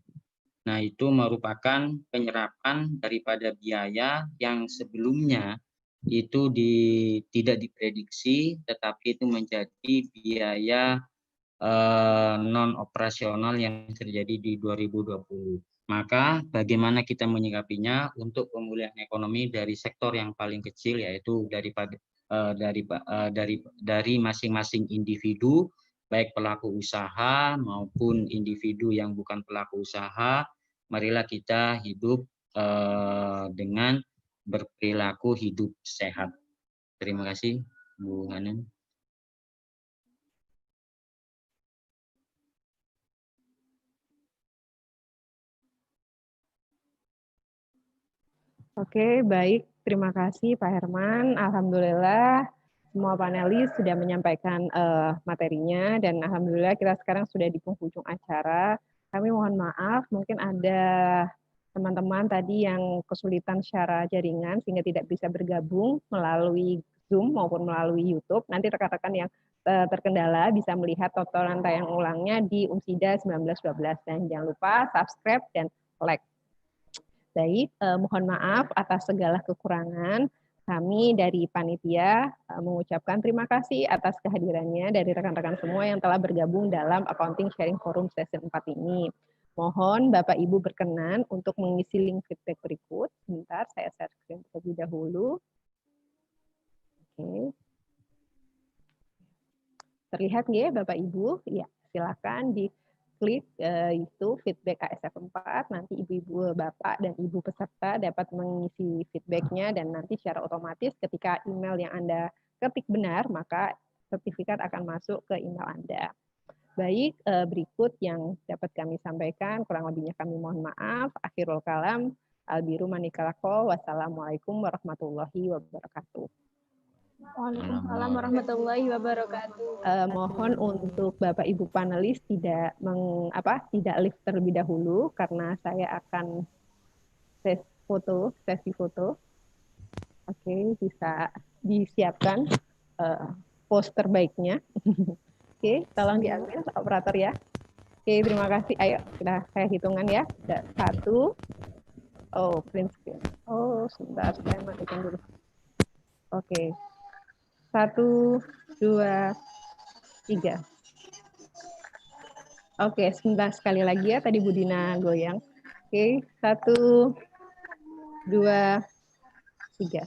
Speaker 5: Nah, itu merupakan penyerapan daripada biaya yang sebelumnya itu tidak diprediksi, tetapi itu menjadi biaya non operasional yang terjadi di 2020. Maka bagaimana kita menyikapinya untuk pemulihan ekonomi dari sektor yang paling kecil, yaitu dari masing-masing individu, baik pelaku usaha maupun individu yang bukan pelaku usaha. Marilah kita hidup dengan berperilaku hidup sehat. Terima kasih Bu Hanun.
Speaker 1: Oke, baik. Terima kasih Pak Herman. Alhamdulillah semua panelis sudah menyampaikan materinya dan alhamdulillah kita sekarang sudah di penghujung acara. Kami mohon maaf, mungkin ada teman-teman tadi yang kesulitan secara jaringan sehingga tidak bisa bergabung melalui Zoom maupun melalui YouTube. Nanti rekan-rekan yang terkendala bisa melihat tontonan tayang ulangnya di Umsida 1912 dan jangan lupa subscribe dan like. Baik, mohon maaf atas segala kekurangan. Kami dari panitia mengucapkan terima kasih atas kehadirannya dari rekan-rekan semua yang telah bergabung dalam Accounting Sharing Forum Session 4 ini. Mohon Bapak Ibu berkenan untuk mengisi link feedback berikut. Sebentar, saya share screen terlebih dahulu. Oke. Terlihat nggak ya Bapak Ibu? Ya, silakan di klik itu feedback ASF 4, nanti ibu-ibu, bapak, dan ibu peserta dapat mengisi feedbacknya dan nanti secara otomatis ketika email yang Anda ketik benar, maka sertifikat akan masuk ke email Anda. Baik, berikut yang dapat kami sampaikan, kurang lebihnya kami mohon maaf. Akhirul kalam, albiru manikalako, wassalamualaikum warahmatullahi wabarakatuh.
Speaker 3: Waalaikumsalam warahmatullahi wabarakatuh.
Speaker 1: Mohon untuk Bapak Ibu panelis tidak live terlebih dahulu karena saya akan sesi foto. Oke, bisa disiapkan pose terbaiknya. Oke, tolong diambil operator ya. Oke, terima kasih. Ayo, saya hitungan ya. 1. Oh, print screen. Oh, sebentar, saya matikan dulu. Oke. 1, 2, 3. Oke, sebentar sekali lagi ya, tadi Bu Dina goyang. Oke, 1, 2, 3.